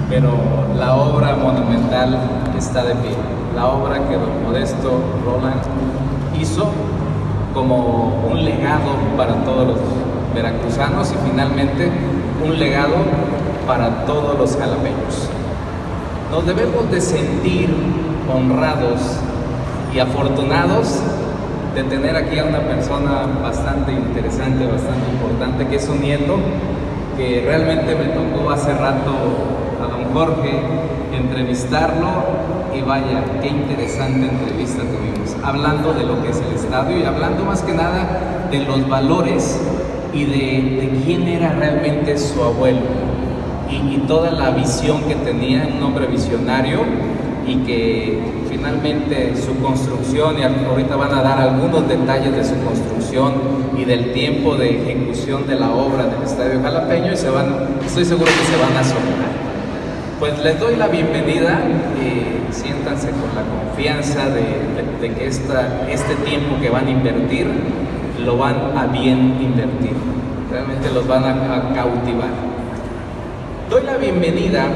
pero la obra monumental está de pie. La obra que don Modesto Roland hizo como un legado para todos los veracruzanos y finalmente un legado para todos los jalapeños. Nos debemos de sentir honrados y afortunados de tener aquí a una persona bastante interesante, bastante importante, que es un nieto, que realmente me tocó hace rato a don Jorge entrevistarlo y vaya, qué interesante entrevista tuvimos, hablando de lo que es el estadio y hablando más que nada de los valores y de quién era realmente su abuelo y toda la visión que tenía, un hombre visionario, y que finalmente su construcción, y ahorita van a dar algunos detalles de su construcción y del tiempo de ejecución de la obra del Estadio Jalapeño, y estoy seguro que se van a asombrar. Pues les doy la bienvenida, siéntanse con la confianza de que este tiempo que van a invertir, lo van a bien invertir, realmente los van a cautivar. Doy la bienvenida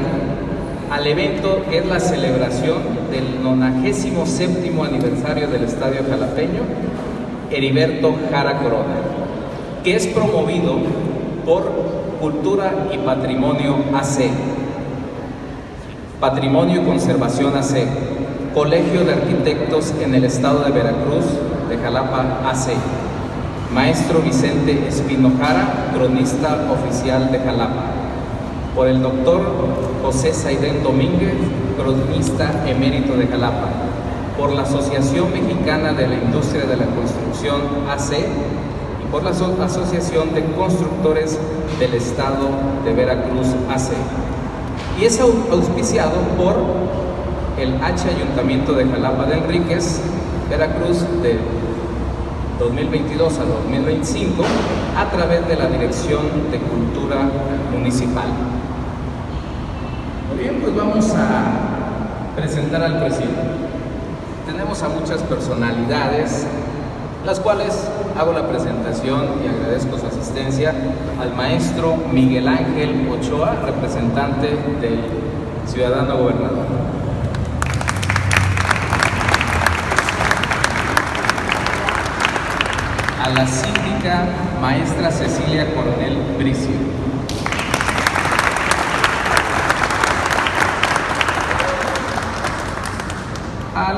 al evento que es la celebración del 97º aniversario del Estadio Jalapeño, Heriberto Jara Corona, que es promovido por Cultura y Patrimonio AC, Patrimonio y Conservación AC, Colegio de Arquitectos en el Estado de Veracruz, de Jalapa AC, Maestro Vicente Espino Jara, cronista oficial de Jalapa, por el doctor José Saidén Domínguez, cronista emérito de Jalapa, por la Asociación Mexicana de la Industria de la Construcción AC y por la Asociación de Constructores del Estado de Veracruz AC. Y es auspiciado por el H Ayuntamiento de Jalapa de Enríquez, Veracruz, de 2022 a 2025, a través de la Dirección de Cultura Municipal. Muy bien, pues vamos a presentar al presidente. Tenemos a muchas personalidades, las cuales hago la presentación y agradezco su asistencia al maestro Miguel Ángel Ochoa, representante del ciudadano gobernador. A la síndica maestra Cecilia Coronel Bricio. Al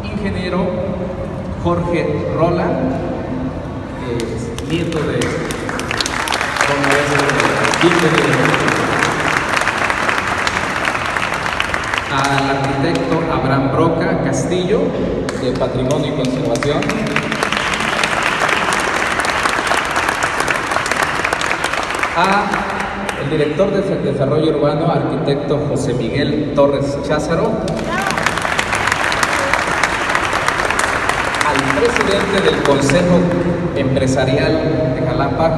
ingeniero Jorge Roland, nieto de don Modesto. Al arquitecto Abraham Broca Castillo, de Patrimonio y Conservación. El director de Desarrollo Urbano, arquitecto José Miguel Torres Cházaro. Al presidente del Consejo Empresarial de Jalapa,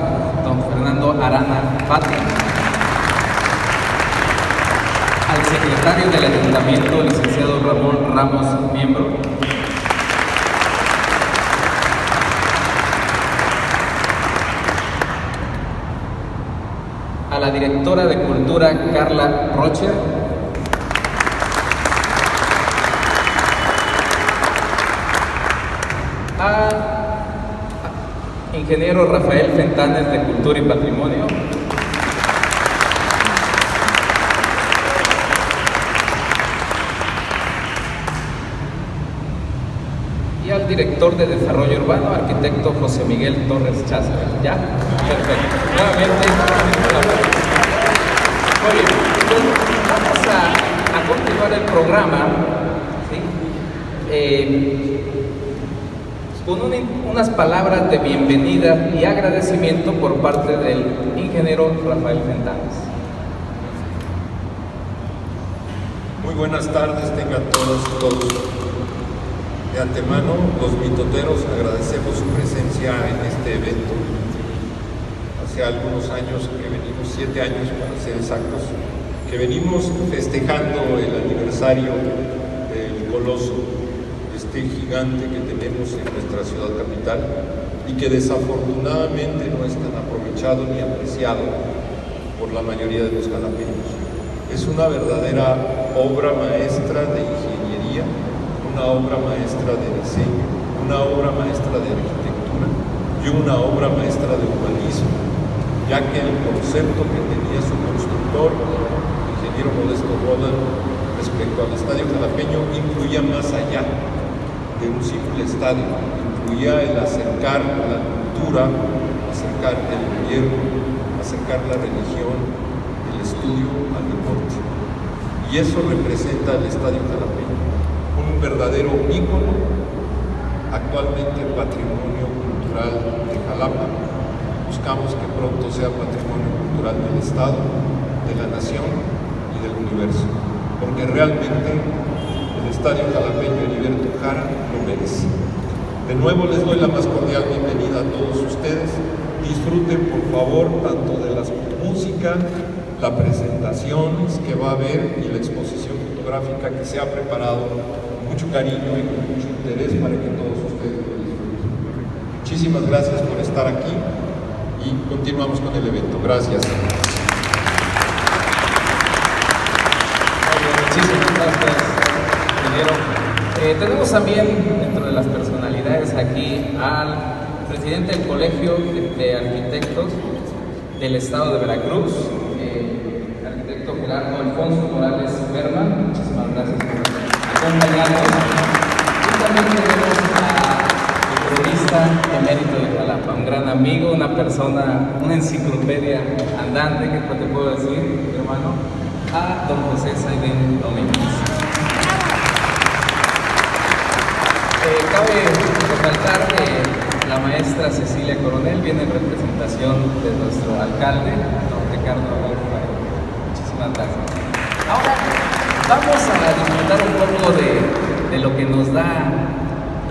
don Fernando Arana Pati. Al secretario del Ayuntamiento, licenciado Ramón Ramos, miembro. A la directora de Cultura, Carla Rocher. A ingeniero Rafael Fentanes, de Cultura y Patrimonio. Y al director de Desarrollo Urbano, arquitecto José Miguel Torres Cházaro. ¿Ya? Perfecto. Nuevamente, muy bien. Entonces, vamos a continuar el programa, ¿sí? Con unas palabras de bienvenida y agradecimiento por parte del ingeniero Rafael Fentanes. Muy buenas tardes, tengan todos. De antemano, los mitoteros agradecemos su presencia en este evento. Hace algunos años que venimos, 7 años para ser exactos, que venimos festejando el aniversario del coloso, este gigante que tenemos en nuestra ciudad capital y que desafortunadamente no es tan aprovechado ni apreciado por la mayoría de los jalapeños. Es una verdadera obra maestra de ingeniería, una obra maestra de diseño, una obra maestra de arquitectura y una obra maestra de urbanismo, ya que el concepto que tenía su constructor, el ingeniero Modesto Roland, respecto al Estadio Jalapeño, incluía más allá de un simple estadio, incluía el acercar la cultura, acercar el gobierno, acercar la religión, el estudio al deporte. Y eso representa el Estadio Jalapeño, un verdadero ícono, actualmente patrimonio cultural de Jalapa. Buscamos que pronto sea patrimonio cultural del Estado, de la Nación y del universo, porque realmente el Estadio Jalapeño Heriberto Jara lo merece. De nuevo les doy la más cordial bienvenida a todos ustedes. Disfruten por favor tanto de la música, la presentación que va a haber y la exposición fotográfica que se ha preparado con mucho cariño y con mucho interés para que todos ustedes lo disfruten. Muchísimas gracias por estar aquí y continuamos con el evento. Gracias. Muchísimas gracias, ingeniero. Tenemos también dentro de las personalidades aquí al presidente del Colegio de Arquitectos del Estado de Veracruz, el arquitecto Gerardo Alfonso Morales Berman. Muchísimas gracias por acompañarnos. Y también tenemos al periodista emérito de Jalapa, un gran amigo, una persona, una enciclopedia andante, ¿qué te puedo decir, hermano? A don José Saiden Domínguez. Cabe resaltar que la maestra Cecilia Coronel viene en representación de nuestro alcalde, don Ricardo Alfaro. Muchísimas gracias. Ahora vamos a disfrutar un poco de lo que nos da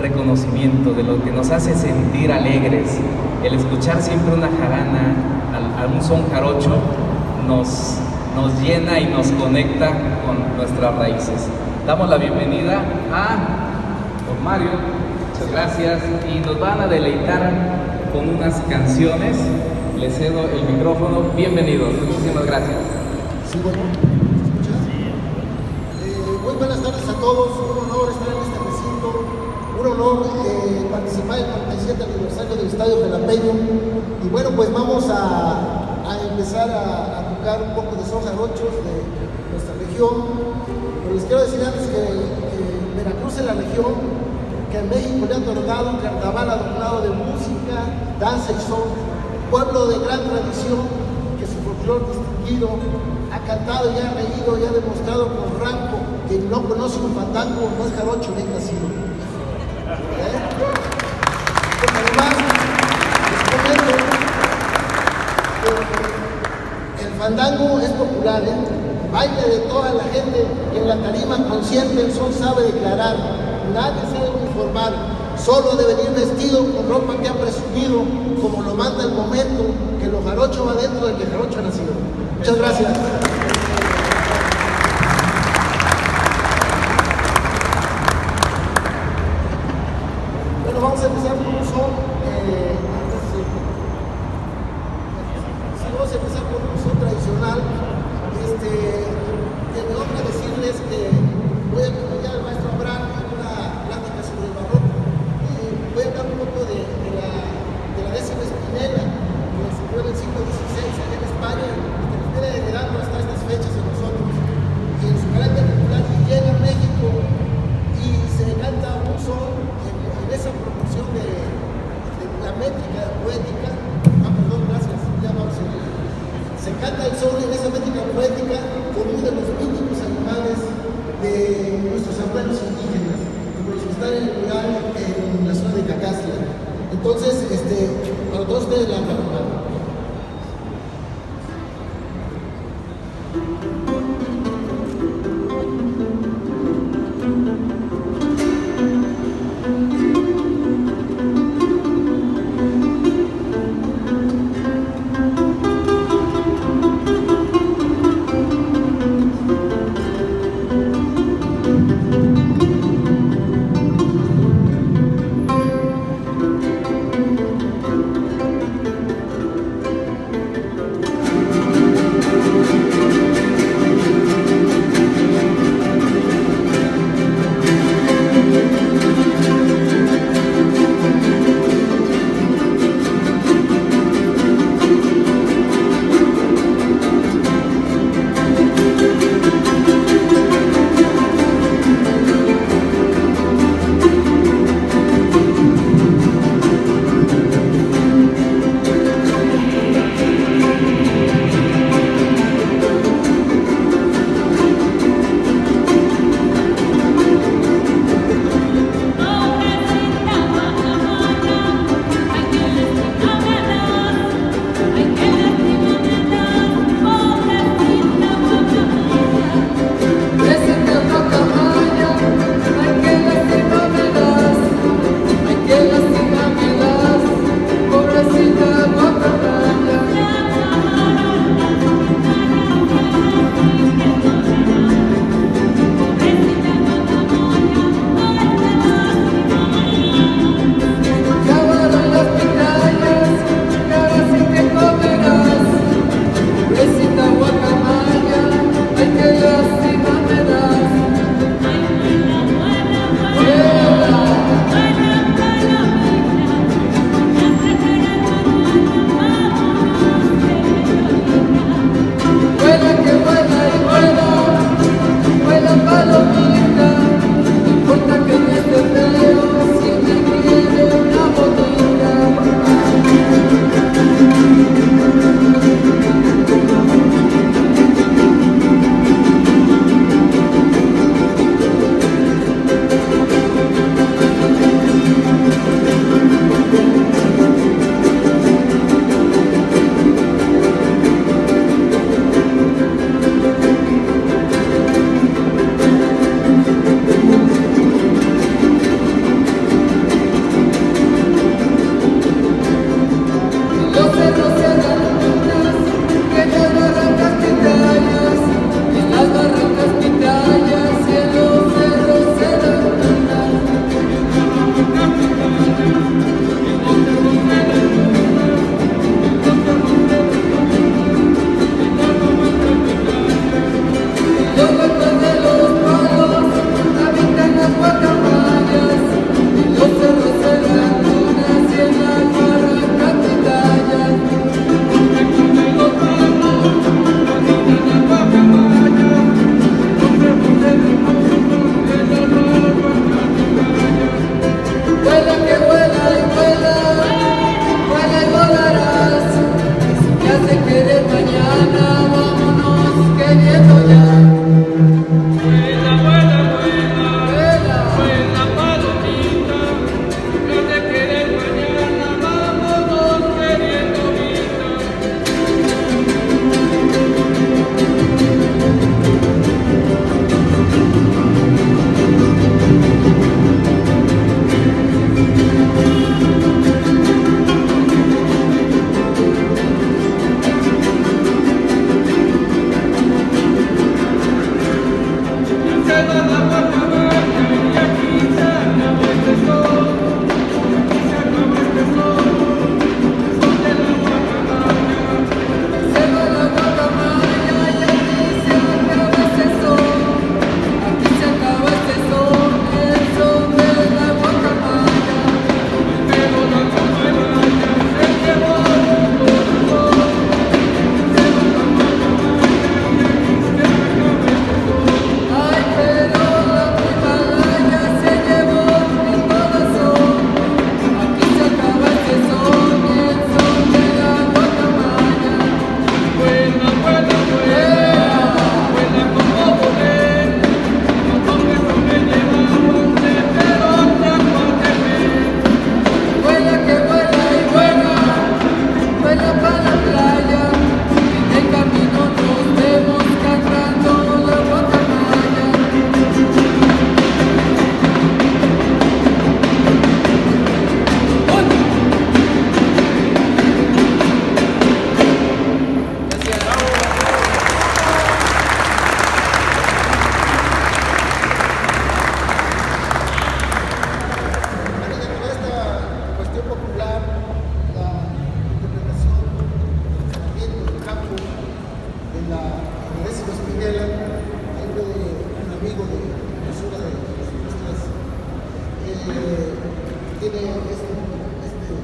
reconocimiento, de lo que nos hace sentir alegres. El escuchar siempre una jarana, a un son jarocho, nos llena y nos conecta con nuestras raíces. Damos la bienvenida a don Mario, muchas gracias, y nos van a deleitar con unas canciones. Les cedo el micrófono. Bienvenidos, muchísimas gracias. Sí, bueno, ¿me escuchas? Muy buenas tardes a todos, un honor estar en este recinto, un honor participar en el 47 aniversario del Estadio Jalapeño. Y bueno, pues vamos a empezar a tocar un poco de son jarochos de nuestra región. Pero les quiero decir antes que Veracruz es la región que en México le ha otorgado un carnaval adornado de música, danza y son, pueblo de gran tradición que su folclor distinguido ha cantado y ha reído y ha demostrado con ranco que no conoce un fandango, no es jarocho bien nacido. Además, les comento que el fandango es popular, baile de toda la gente que en la tarima consciente el sol sabe declarar. Nadie sabe uniformar, solo de venir vestido con ropa que ha presumido, como lo manda el momento, que lo jarocho va dentro del que jarocho ha nacido. Muchas gracias. Bueno, vamos a empezar con un son. Vamos a empezar con un son tradicional. Que me honra decirles que voy a acompañar al maestro Abraham en una plática sobre el barroco. Voy a hablar un poco de la décima espinela que se fue en el siglo XVI allá en España, que nos viene heredando hasta estas fechas en nosotros. Y en su carácter popular llega a México y se canta un son en esa proporción de la métrica poética. Perdón, gracias, ya vamos a seguir. Se canta el son en esa métrica poética con uno de los míticos animales de nuestros abuelos indígenas, como los que están en el lugar en la zona de Cacasla. Entonces, para todos ustedes la palabra.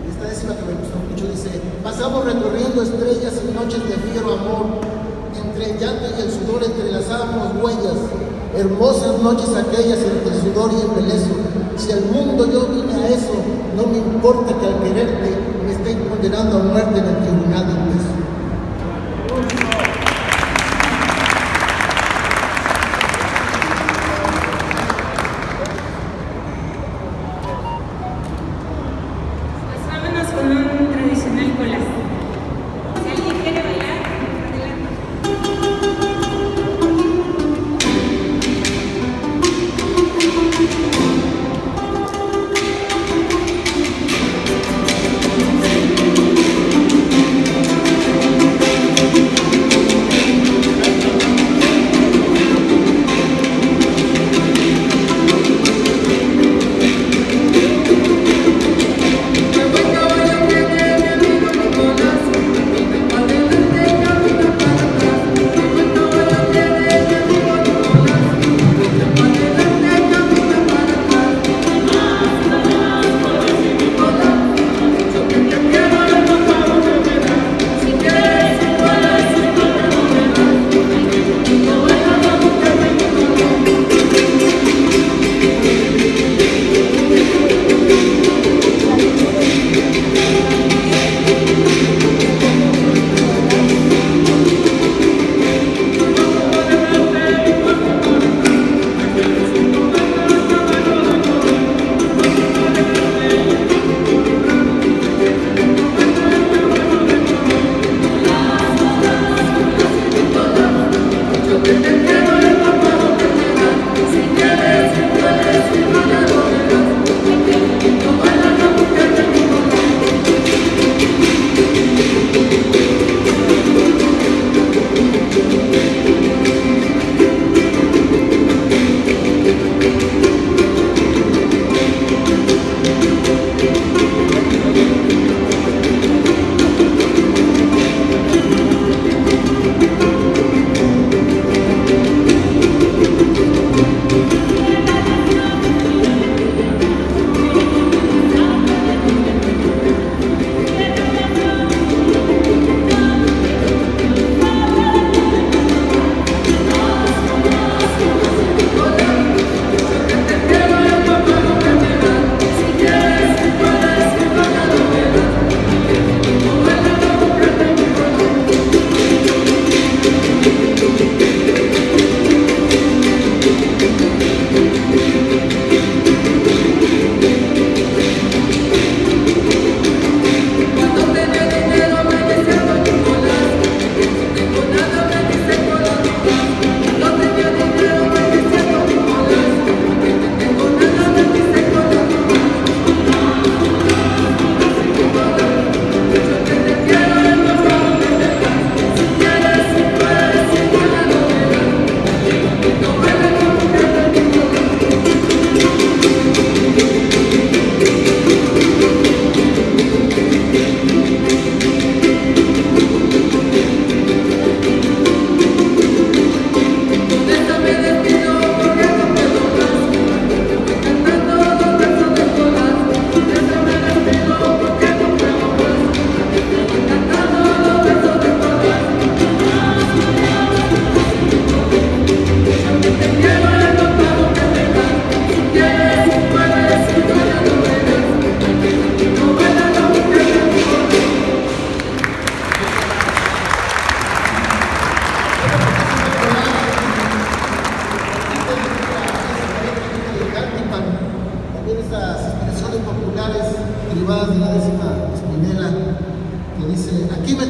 esta décima que me gustó mucho, dice: pasamos recorriendo estrellas y noches de fiero amor, entre el llanto y el sudor entrelazábamos huellas, hermosas noches aquellas entre el sudor y el embeleso. Si al mundo yo vine a eso, no me importa que al quererte me estén condenando a muerte en el tribunal del beso. Con un tradicional colas. Si alguien quiere bailar, adelante.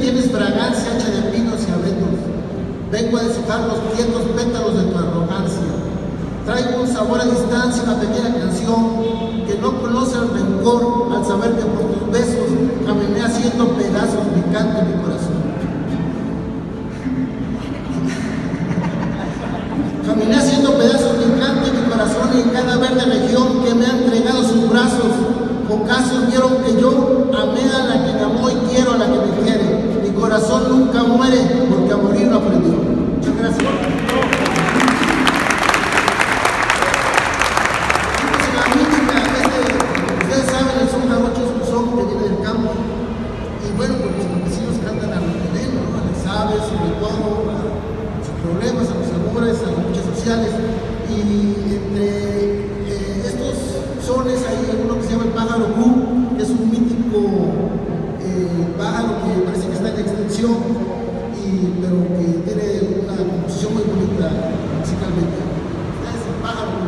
tienes fragancia hecha de pinos y abetos. Vengo a deshojar los quietos pétalos de tu arrogancia. Traigo un sabor a distancia, una pequeña canción que no conoce el rencor al saber que por tus besos caminé haciendo pedazos mi canto y mi corazón. Caminé haciendo pedazos mi canto y mi corazón, y en cada verde región que me ha entregado sus brazos, ocasos vieron que yo amé a la que me amó y quiero a la que me quiere. Mi corazón nunca muere porque a morir no aprendió. Muchas gracias. Ustedes saben, el son jarocho es un son que viene del campo, y bueno, pues los campesinos cantan a los venenos, ¿no? A las aves, sobre todo, a sus problemas, a los amores, a las luchas sociales. Y entre estos sones hay uno que se llama el pájaro Q, que es un mítico pájaro que parece que está en extinción, pero que tiene una composición muy bonita musicalmente. Este es el pájaro Q.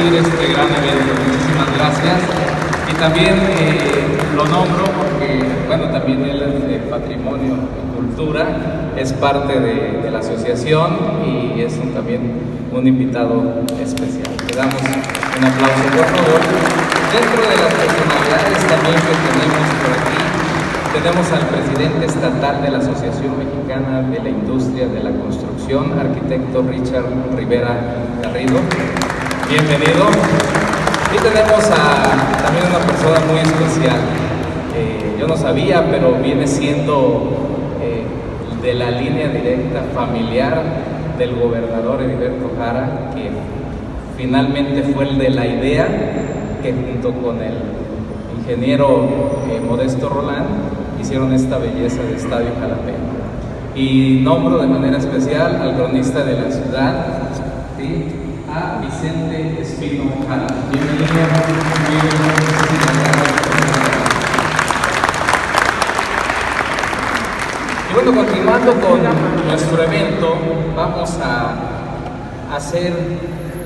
conducir este gran evento. Muchísimas gracias. Y también lo nombro porque, bueno, también él es de Patrimonio y Cultura, es parte de la asociación y es también un invitado especial. Le damos un aplauso, por favor. Dentro de las personalidades también que tenemos por aquí, tenemos al presidente estatal de la Asociación Mexicana de la Industria de la Construcción, arquitecto Richard Rivera Garrido. Bienvenido. Y tenemos también una persona muy especial. Yo no sabía, pero viene siendo de la línea directa familiar del gobernador Heriberto Jara, que finalmente fue el de la idea, que junto con el ingeniero Modesto Roland hicieron esta belleza de Estadio Jalapeño. Y nombro de manera especial al cronista de la ciudad, ¿sí?, a Vicente Espino Jara. Bienvenido. Y bueno, continuando con nuestro evento, vamos a hacer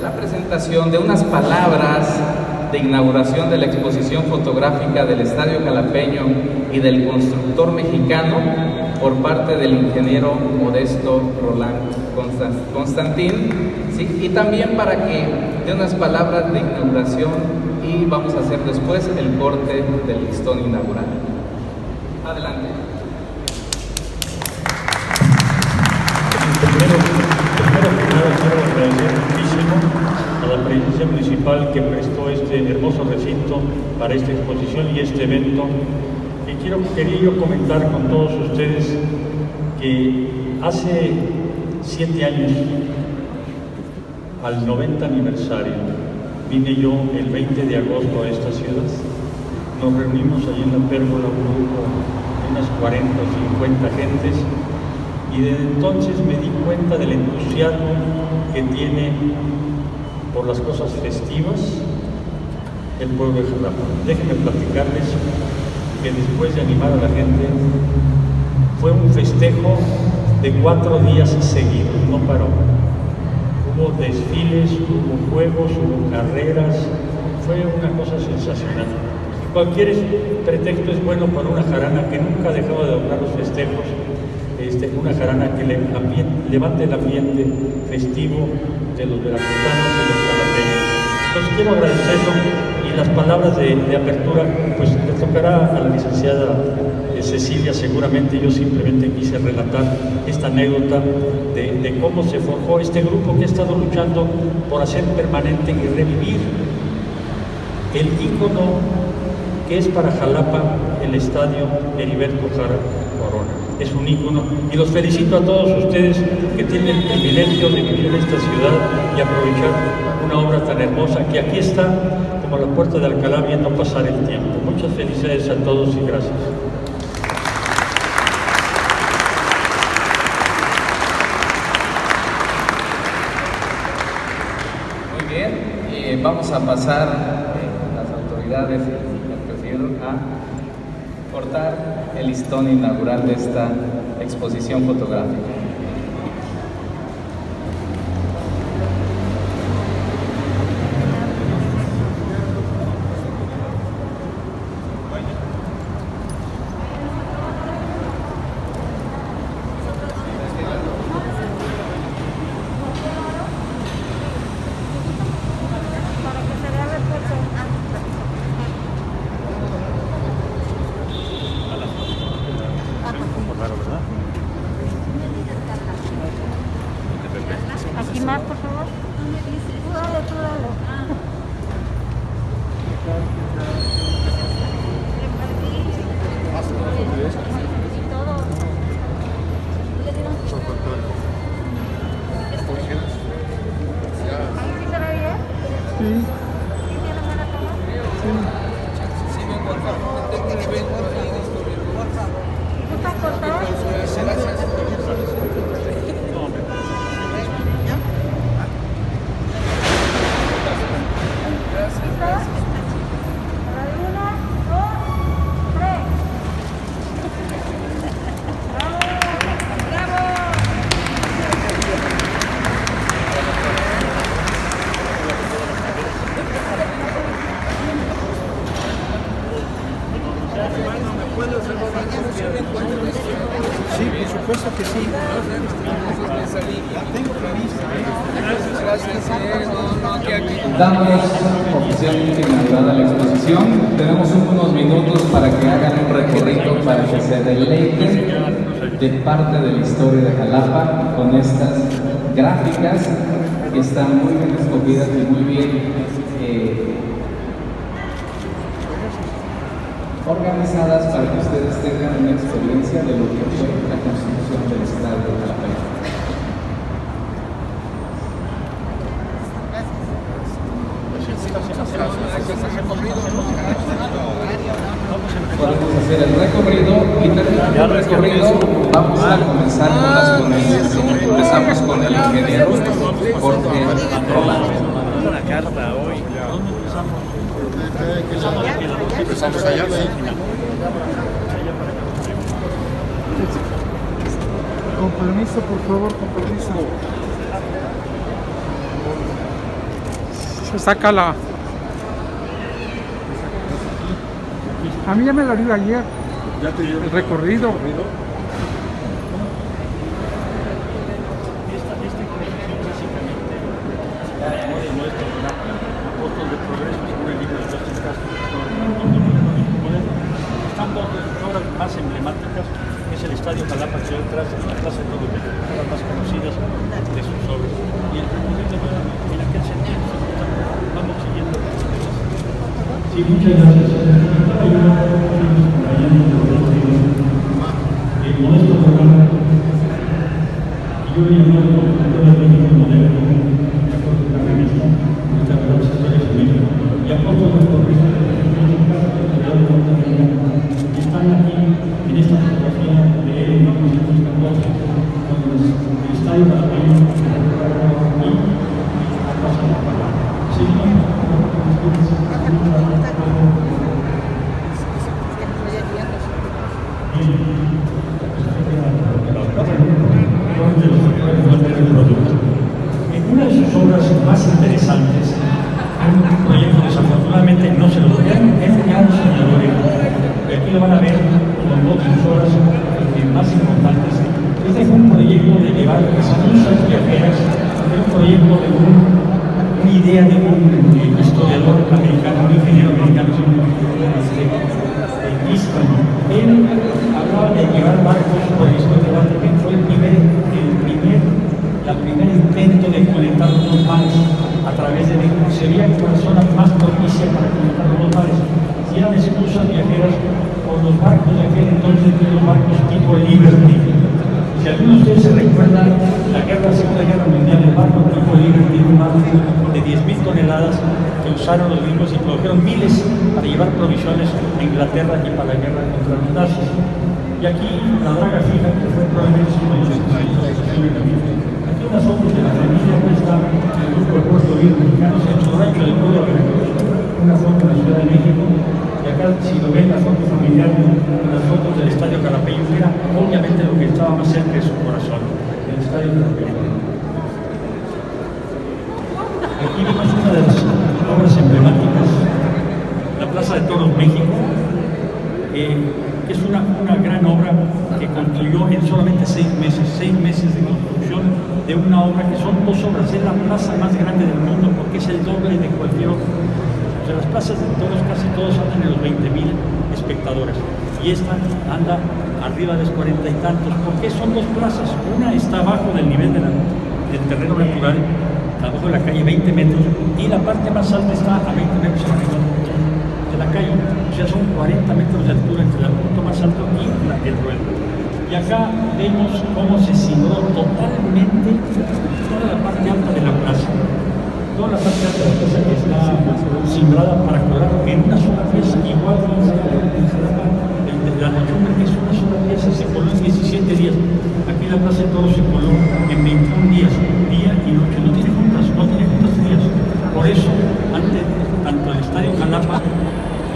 la presentación de unas palabras de inauguración de la exposición fotográfica del Estadio Jalapeño y del constructor mexicano por parte del ingeniero Modesto Roland Constantín, ¿sí? Y también para que dé unas palabras de inauguración y vamos a hacer después el corte del listón inaugural. Adelante. Primero que nada quiero agradecer muchísimo a la Presidencia Municipal que prestó este hermoso recinto para esta exposición y este evento. Y quería yo comentar con todos ustedes que hace 7 años, al 90 aniversario, vine yo el 20 de agosto a esta ciudad. Nos reunimos allí en la pérgola, un grupo de unas 40 o 50 gentes, y desde entonces me di cuenta del entusiasmo que tiene por las cosas festivas el pueblo de Jalapa. Déjenme platicarles que después de animar a la gente, fue un festejo de 4 días seguidos, no paró. Hubo desfiles, hubo juegos, hubo carreras, fue una cosa sensacional. Cualquier pretexto es bueno para una jarana que nunca dejaba de adornar los festejos, una jarana que levante el ambiente festivo de los veracruzanos y los jalapeños. Entonces quiero agradecerlo, y las palabras de apertura pues le tocará a la licenciada Cecilia seguramente. Yo simplemente quise relatar esta anécdota de cómo se forjó este grupo que ha estado luchando por hacer permanente y revivir el ícono que es para Jalapa el Estadio Heriberto Jara Corona. Es un ícono, y los felicito a todos ustedes que tienen el privilegio de vivir en esta ciudad y aprovechar una obra tan hermosa que aquí está como a la puerta de Alcalá viendo pasar el tiempo. Muchas felicidades a todos y gracias. Muy bien, vamos a pasar las autoridades y el presidente a cortar el listón inaugural de esta exposición fotográfica. Sí, por supuesto que sí. La tengo prevista. Damos opción finalizada la exposición. Tenemos unos minutos para que hagan un recorrido para que se deleiten de parte de la historia de Jalapa con estas gráficas que están muy bien escogidas y muy bien organizadas para que ustedes tengan una experiencia de lo que fue la construcción del estadio de Jalapa. Podemos hacer el recorrido y terminando el recorrido vamos a comenzar con las ponencias. Empezamos con el ingeniero Jorge Rolando. Una carta hoy. ¿Dónde empezamos? Empezamos allá, sí. Con permiso, por favor, con permiso. Se saca la... A mí ya me lo dio ayer. Ya te dio El recorrido. Esta exposición básicamente demuestra fotos de progreso sobre el libro de los Castro. Están dos obras más emblemáticas, que es el Estadio Jalapa, que hoy tras la Plaza de Toros México, las más conocidas de sus obras. Y el recorrido en aquel sentido, vamos siguiendo. Sí, muchas gracias. Modesto programa, y yo he llamado a todo el México moderno, de acuerdo con la revista, muchas gracias historias de México, y apóstoles de corrista de la República, que están aquí en esta fotografía de 1914, cuando el estadio de la Peña y la Plaza de la Paz. Sí, una de sus obras más interesantes, un proyecto desafortunadamente no se lo han enseñado, señores, aquí lo van a ver con dos de sus obras más importantes. Este fue un proyecto de llevar exclusas viajeras, era un proyecto de una idea de un historiador americano, un ingeniero americano, Eastman. Él hablaba de llevar barcos por el historia de fue la primera intento de conectar los mares a través de México. Sería la zona más propicia para conectar los mares. Y eran exclusas viajeras por los barcos de aquel entonces, los barcos tipo Liberty. Si alguno de ustedes se recuerda la Segunda Guerra Mundial, el barco tipo Liberty, un barco de 10.000 toneladas que usaron los gringos y produjeron miles para llevar provisiones a Inglaterra y para la guerra contra los nazis. Y aquí la draga fija, que fue probablemente su mayor aquí unas fotos de la familia que está en el grupo de Puerto Rico mexicanos en su rancho del pueblo de Veracruz, una foto de la Ciudad de México. Y acá, si lo ven, la foto familiar, las fotos del Estadio Carapeño, que era obviamente lo que estaba más cerca de su corazón, el Estadio Carapeño. Aquí vemos una de las obras emblemáticas, la Plaza de Toros México, que es una gran obra que construyó en solamente 6 meses de construcción de una obra que son 2 obras. Es la plaza más grande del mundo porque es el doble de cualquier otra. O sea, las plazas de toros, casi todos andan en los 20.000 espectadores y esta anda arriba de los 40 y tantos, porque son 2 plazas. Una está abajo del nivel del terreno natural, abajo de la calle 20 metros, y la parte más alta está a 20 metros arriba de la calle. O sea, son 40 metros de altura entre el punto más alto y el ruedo. Y acá vemos cómo se cimbró totalmente toda la parte alta de la plaza. Toda la parte alta de la plaza que está cimbrada para cobrar en una sola pieza, igual que la techumbre, que es una sola pieza, se coló en 17 días. Aquí la plaza de toros se coló en 21 días, día y noche. No tiene juntas días. Por eso, tanto el Estadio Jalapa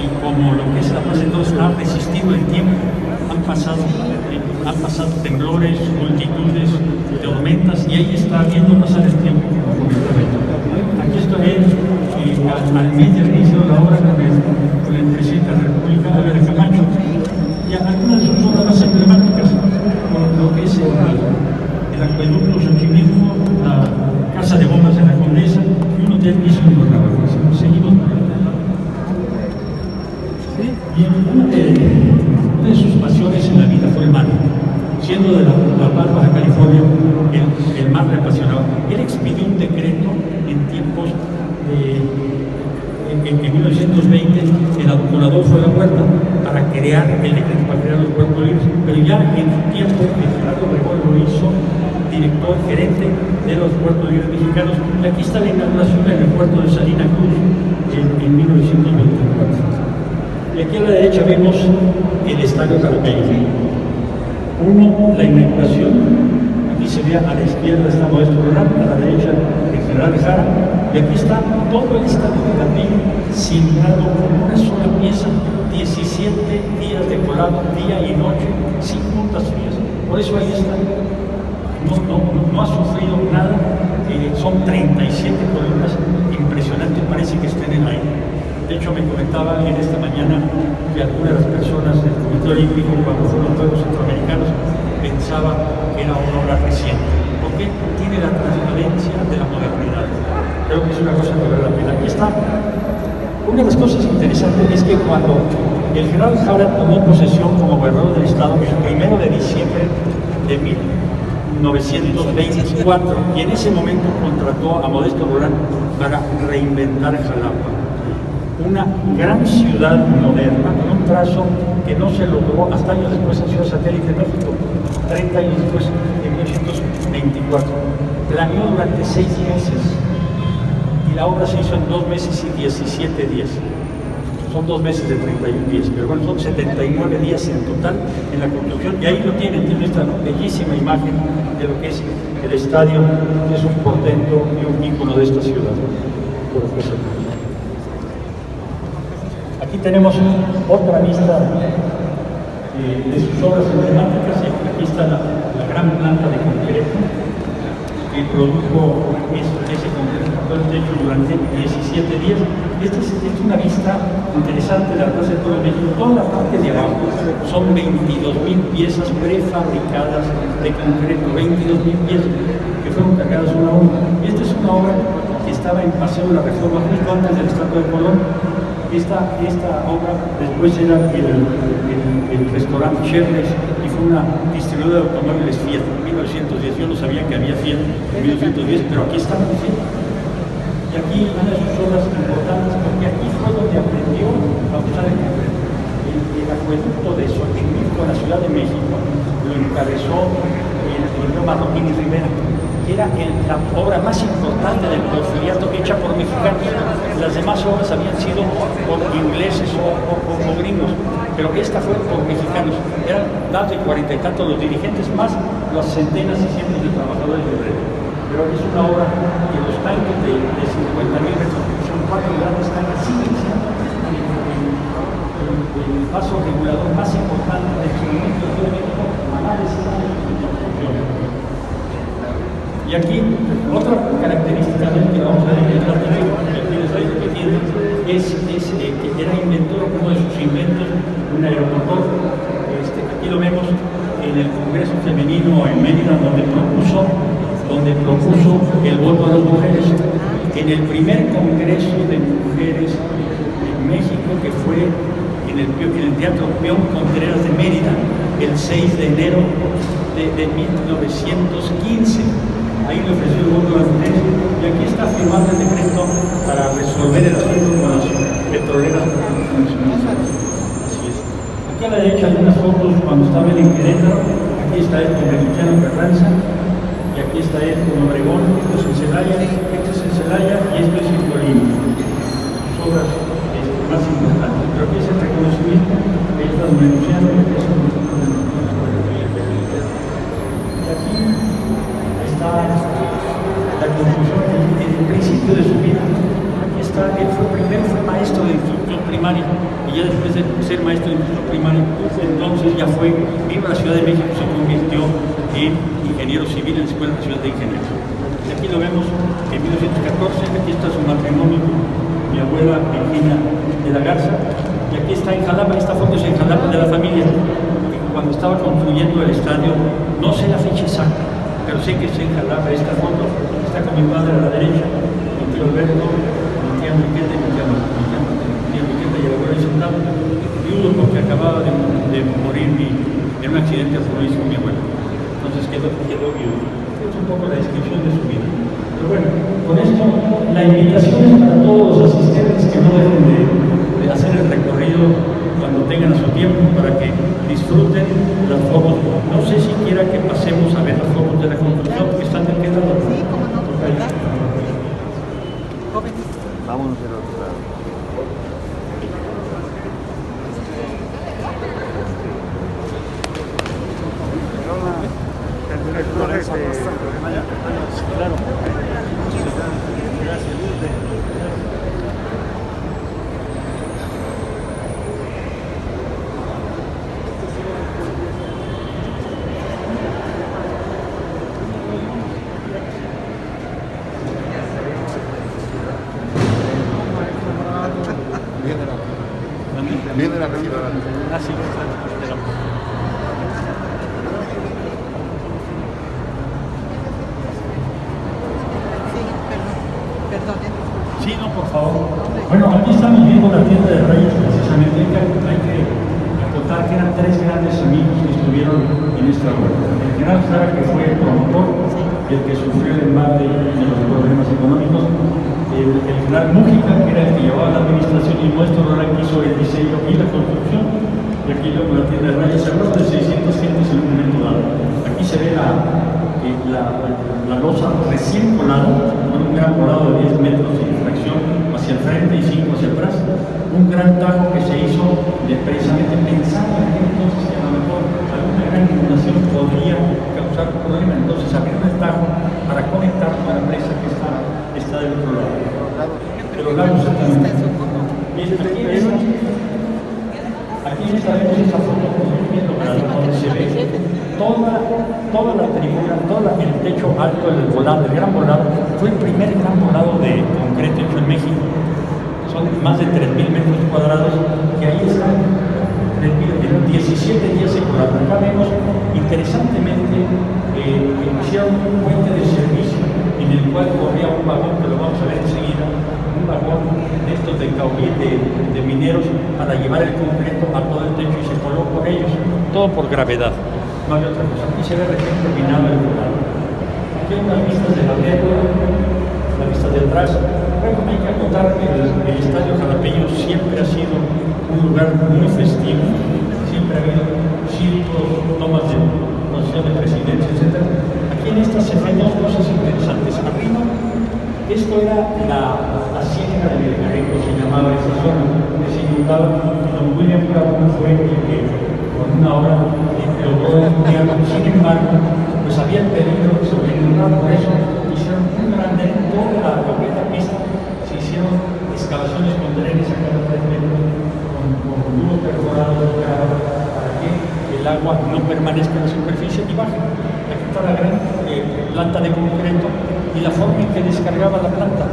y como lo que es la plaza de toros ha resistido el tiempo. Han pasado temblores, multitudes, tormentas, y ahí está viendo pasar el tiempo. Aquí estoy al mes del inicio de la obra con el presidente de la República, Álvaro Camacho. crear el decreto para crear los puertos libres, pero ya en su tiempo Gerardo Obregón lo hizo director gerente de los puertos libres mexicanos. Aquí está la inauguración en el puerto de Salina Cruz en 1924. Y aquí a la derecha vemos el estadio Jalapeño. Uno, la inauguración. Aquí se ve a la izquierda está Modesto Durán, a la derecha el General Jara, y aquí está todo el estadio de Jalapeño cimbrado con una sola pieza, 17 días de colado, día y noche, sin juntas frías. Por eso ahí está. No ha sufrido nada, son 37 columnas, impresionante, parece que estén en aire. De hecho, me comentaba en esta mañana que algunas de las personas del Comité Olímpico, cuando fueron los Juegos Centroamericanos, pensaba que era una obra reciente, porque tiene la transparencia de la modernidad. Creo que es una cosa que vale la pena. Aquí está. Una de las cosas interesantes es que cuando el general Jara tomó posesión como gobernador del Estado el 1 de diciembre de 1924, y en ese momento contrató a Modesto Durán para reinventar Jalapa, una gran ciudad moderna con un trazo que no se logró hasta años después en Ciudad Satélite de México, 30 años después, en 1924. Planeó durante 6 meses y la obra se hizo en 2 meses y 17 días. Son 2 meses de 31 días, pero bueno, son 79 días en total en la construcción, y ahí lo tienen esta bellísima imagen de lo que es el estadio, que es un portento y un ícono de esta ciudad. Aquí tenemos otra vista de sus obras emblemáticas, y aquí está la gran planta de concreto que produjo ese concreto durante 17 días. Esta es una vista interesante de la Plaza de Toros de México. Toda la parte de abajo son 22,000 piezas prefabricadas de concreto, 22,000 piezas que fueron cargadas una a una. Esta es una obra que estaba en Paseo de la Reforma, justo antes del Estatua de Colón. Esta obra después era el restaurante Cherles, y fue una distribuidora de automóviles Fiat en 1910. Yo no sabía que había Fiat en 1910, pero aquí está Fiat. Y aquí una de sus obras importantes, porque aquí fue donde aprendió a usar el concreto. El acueducto de Xochimilco, en la Ciudad de México, lo encabezó el ingeniero Marroquín y Rivera, que era la obra más importante del porfiriato hecha por mexicanos. Las demás obras habían sido por ingleses o gringos, pero esta fue por mexicanos. Eran más de 40 y tantos los dirigentes, más las centenas y cientos de trabajadores de obreros. Pero es una obra que los tanques de 50,000 metros, son 4 grandes tanques, siguen siendo el paso regulador más importante del movimiento de México, más de 100 años de construcción. Y aquí, otra característica del que vamos a ver en el artículo, que aquí les estoy repitiendo, es que era inventor, uno de sus inventos, un aeromotor. Aquí lo vemos en el Congreso Femenino en Mérida, donde propuso el voto a las mujeres. En el primer Congreso de Mujeres en México, que fue en el Teatro Peón Contreras de Mérida, el 6 de enero de 1915. Ahí le ofreció el voto a las mujeres, y aquí está firmando el decreto para resolver el asunto con las petroleras nacionales. Así es. Aquí a la derecha hay unas fotos cuando estaba él en Querétaro. Aquí está él con Venustiano Carranza, y aquí está él con Obregón. Esto es en Celaya, y esto es en Colima. Sus obras más importantes. Pero aquí es el reconocimiento de estas Venustiano, que es un... Y aquí está la conclusión, el principio de su vida. Aquí está, él fue maestro de instrucción primaria, y ya después de ser maestro de instrucción primaria, entonces ya vino a la Ciudad de México, se convirtió en ingeniero civil en la Escuela Nacional de Ingenieros. Y aquí lo vemos en 1914, aquí está su matrimonio, mi abuela Virginia de la Garza, y aquí está en Jalapa. Esta foto es en Jalapa de la familia, cuando estaba construyendo el estadio, no sé la fecha exacta, pero sé que es en Jalapa. Esta foto está con mi padre a la derecha, mi tío Alberto, mi tía Enriqueta y mi tía Enriqueta, y el abuelo sentado, viudo porque acababa de morir en un accidente automovilístico mi abuelo. Entonces quedó viudo. Es un poco la descripción de su vida. Pero bueno, con esto la invitación es para todos los asistentes que no dejen de hacer el recorrido cuando tengan su tiempo para que disfruten las fotos. No sé si quiera que pasemos a ver las fotos de la construcción que están de qué lado. Sí, cómo no, ¿verdad? Vámonos al otro lado. Claro. Viene la regidora. Ah, sí, sí, no, por favor. Bueno, aquí estamos viendo la tienda de Reyes, precisamente. Hay que contar que eran tres grandes amigos que estuvieron en esta obra. El general Zara, que fue el promotor, el que sufrió el embate de los problemas económicos. El general Mújica, que era el que llevaba la administración, y nuestro Roland, que hizo el diseño y la construcción. Y aquí vemos la tienda de Reyes. Se habló de 600 gentes en un momento dado. Aquí se ve la losa recién colada, con un gran colado de 10 metros de fracción hacia el frente y 5 hacia atrás. Un gran tajo que se hizo precisamente pensando en aquel entonces que a lo mejor alguna gran inundación podría causar un problema. Entonces abrieron el tajo para conectar con la presa que está del otro lado. Pero claro, exactamente. Aquí vemos esa foto donde se ve toda la tribuna, todo el techo alto del volado, el gran volado. Fue el primer gran volado de concreto hecho en México. Son más de 3.000 metros cuadrados que ahí están. 3.000, en 17 días se colaron. Acá vemos, interesantemente, hicieron un puente de servicio en el cual corría un vagón, que lo vamos a ver enseguida, un vagón de estos de caudil de mineros para llevar el concreto a todo el techo y se coló por ellos, todo por gravedad. No hay otra cosa. Aquí se ve recién terminado el volado. Aquí hay unas vistas de la pérgola, la vista de atrás. Bueno, hay que acotar que el Estadio Jalapeño siempre ha sido un lugar muy festivo, siempre ha habido circos, tomas de posición de presidencia, etc. Aquí en esta se ven dos cosas interesantes. Arriba, esto era la hacienda de Melgarejo, se llamaba esa zona, que se inundaba, y don William Brown fue el que con una obra logró limpiarlo. Sin embargo, pues había peligro de sobreinundar, por eso hicieron un gran toda la completa pista, se hicieron excavaciones con drenes a cada 3 metros, con tubos perforados para que el agua no permanezca en la superficie y baje. Aquí está la gran planta de concreto y la forma en que descargaba la planta.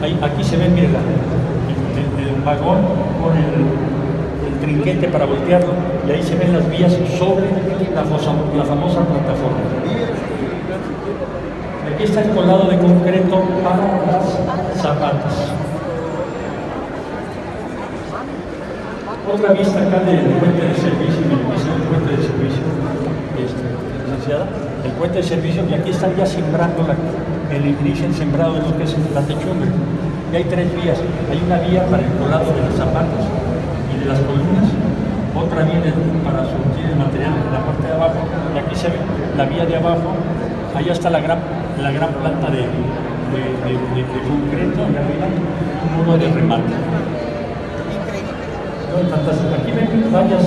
Aquí se ve, miren, el vagón con el trinquete para voltearlo, y ahí se ven las vías sobre la famosa plataforma. Aquí está el colado de concreto para las zapatas. Otra vista acá del puente de servicio, el puente de servicio, licenciada, el puente de servicio, y aquí están ya sembrando el inicio sembrado de lo que es la techumbre. Y hay 3 vías. Hay una vía para el colado de las zapatas y de las columnas, otra viene para surtir el material en la parte de abajo, y aquí se ve la vía de abajo. Allá está la gran planta de concreto, y arriba un muro de remate. Fantástico. Aquí ven varios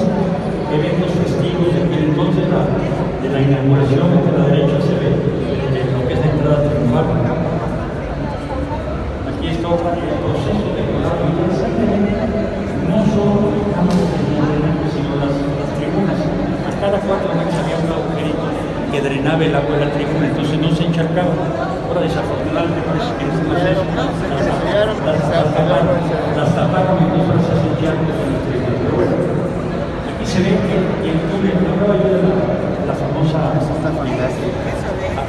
eventos festivos de aquel entonces, de la inauguración. De la derecha se ve lo que es la entrada triunfal. Aquí está el proceso de colado. No solo los campos sino las tribunas. A cada 4 metros había un agujerito que drenaba el agua de la tribuna, entonces no se encharcaba. Ahora, desafortunadamente, por eso que este proceso las taparon y no se hacen charcos en las tribunas. Pero bueno, aquí se ve el túnel, la famosa.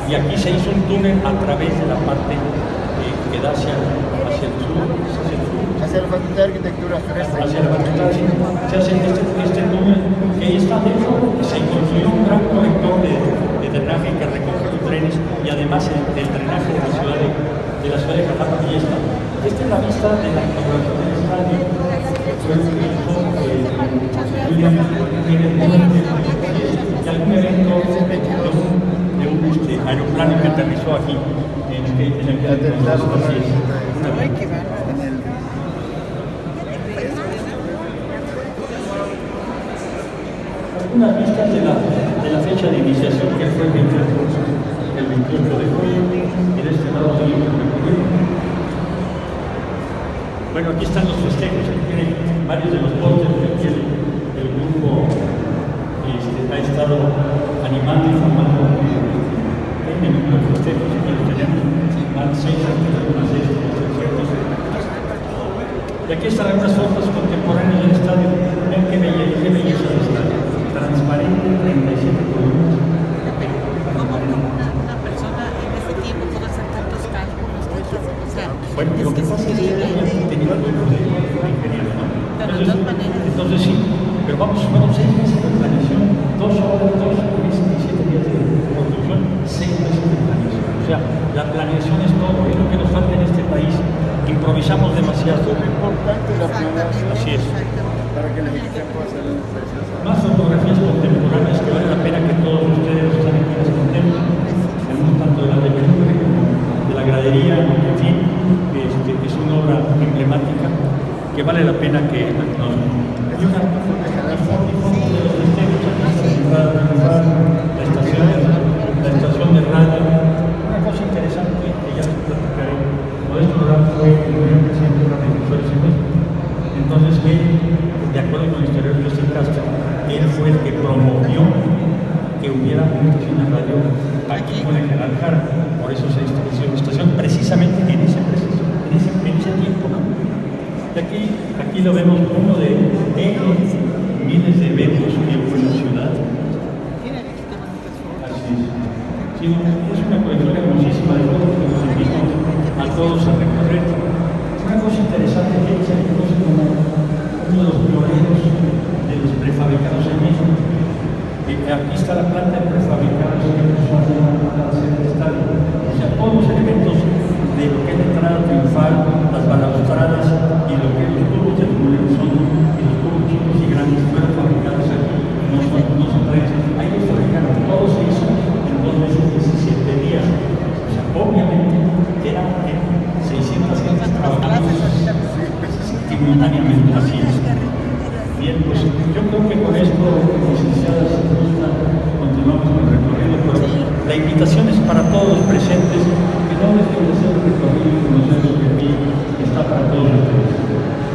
Y aquí se hizo un túnel a través de la parte que da hacia el sur. Hacia la Facultad de Arquitectura. Hacia la facultad, sí. Se hace este túnel que ahí está dentro. Se construyó un gran colector de drenaje que recoge los trenes y además el drenaje de la ciudad de Jalapa. Y esta es la vista de la inauguración del estadio. Fue lo que hizo aeroplano que aterrizó aquí, en aquel Aterrizaron entonces. Así es. en el Algunas vistas de la fecha de iniciación, que fue el 28 de julio, y de este lado seguimos recorriendo. Bueno, aquí están los festejos, aquí tienen varios de los postes que aquí el grupo ha estado animando y formando en los festejos. Aquí los tenemos, más de 6 festejos. Y aquí están algunas fotos contemporáneas del estadio. Ven qué belleza del estadio. Transparente, 37 columnas. ¿Cómo una persona en ese tiempo puede hacer tantos cálculos? O sea, Bueno, lo que pasa es que ella tenía algo de ingeniería, ¿no? Pero de todas maneras. Entonces sí, pero vamos, fueron 6 meses de planeación, 2 meses y 7 días de construcción, 6 meses de planeación. O sea, la planeación es todo, es lo que nos falta en este país. Improvisamos demasiado. Lo importante es la planeación. Así es. Para que la gente pueda hacer las preciosas. Más fotografías contemporáneas que vale la pena que todos ustedes están aquí las contemplen. Tenemos tanto de la techumbre como de la gradería, en fin, es una obra emblemática que vale la pena que nos... Hay una foto de los festejos, la estación de radio. Una cosa interesante que ya les platicaré. Modesto Durán fue el primer presidente de la Defensores en México. Entonces él, de acuerdo con el historiador José Castro, él fue el que promovió que hubiera una estación de radio aquí con el General Jara. Por eso se estableció la estación precisamente en ese tiempo, ¿no? Y aquí lo vemos uno de miles de eventos que hubo en la ciudad. Así es. Sí, es una colección hermosísima de fotos que nos invitamos a todos a recorrer. Una cosa interesante que se reconoce como uno de los pioneros de los prefabricados en México. Aquí está la planta de prefabricados que usamos para hacer el estadio. O sea, todos los elementos de lo que es la entrada triunfal, las balaustradas y lo que es los tubos de tubulación y los tubos chicos y grandes fueron fabricados aquí. No son tres. Ahí los fabricaron. Todo se hizo en 2 meses y 17 días. O sea, obviamente eran 600 gentes trabajando simultáneamente. Así es. Bien, pues yo creo que con esto, licenciadas, continuamos con el recorrido, pero la invitación es para todos los presentes, que no dejen de hacer el recorrido y conocer lo que aquí está para todos ustedes.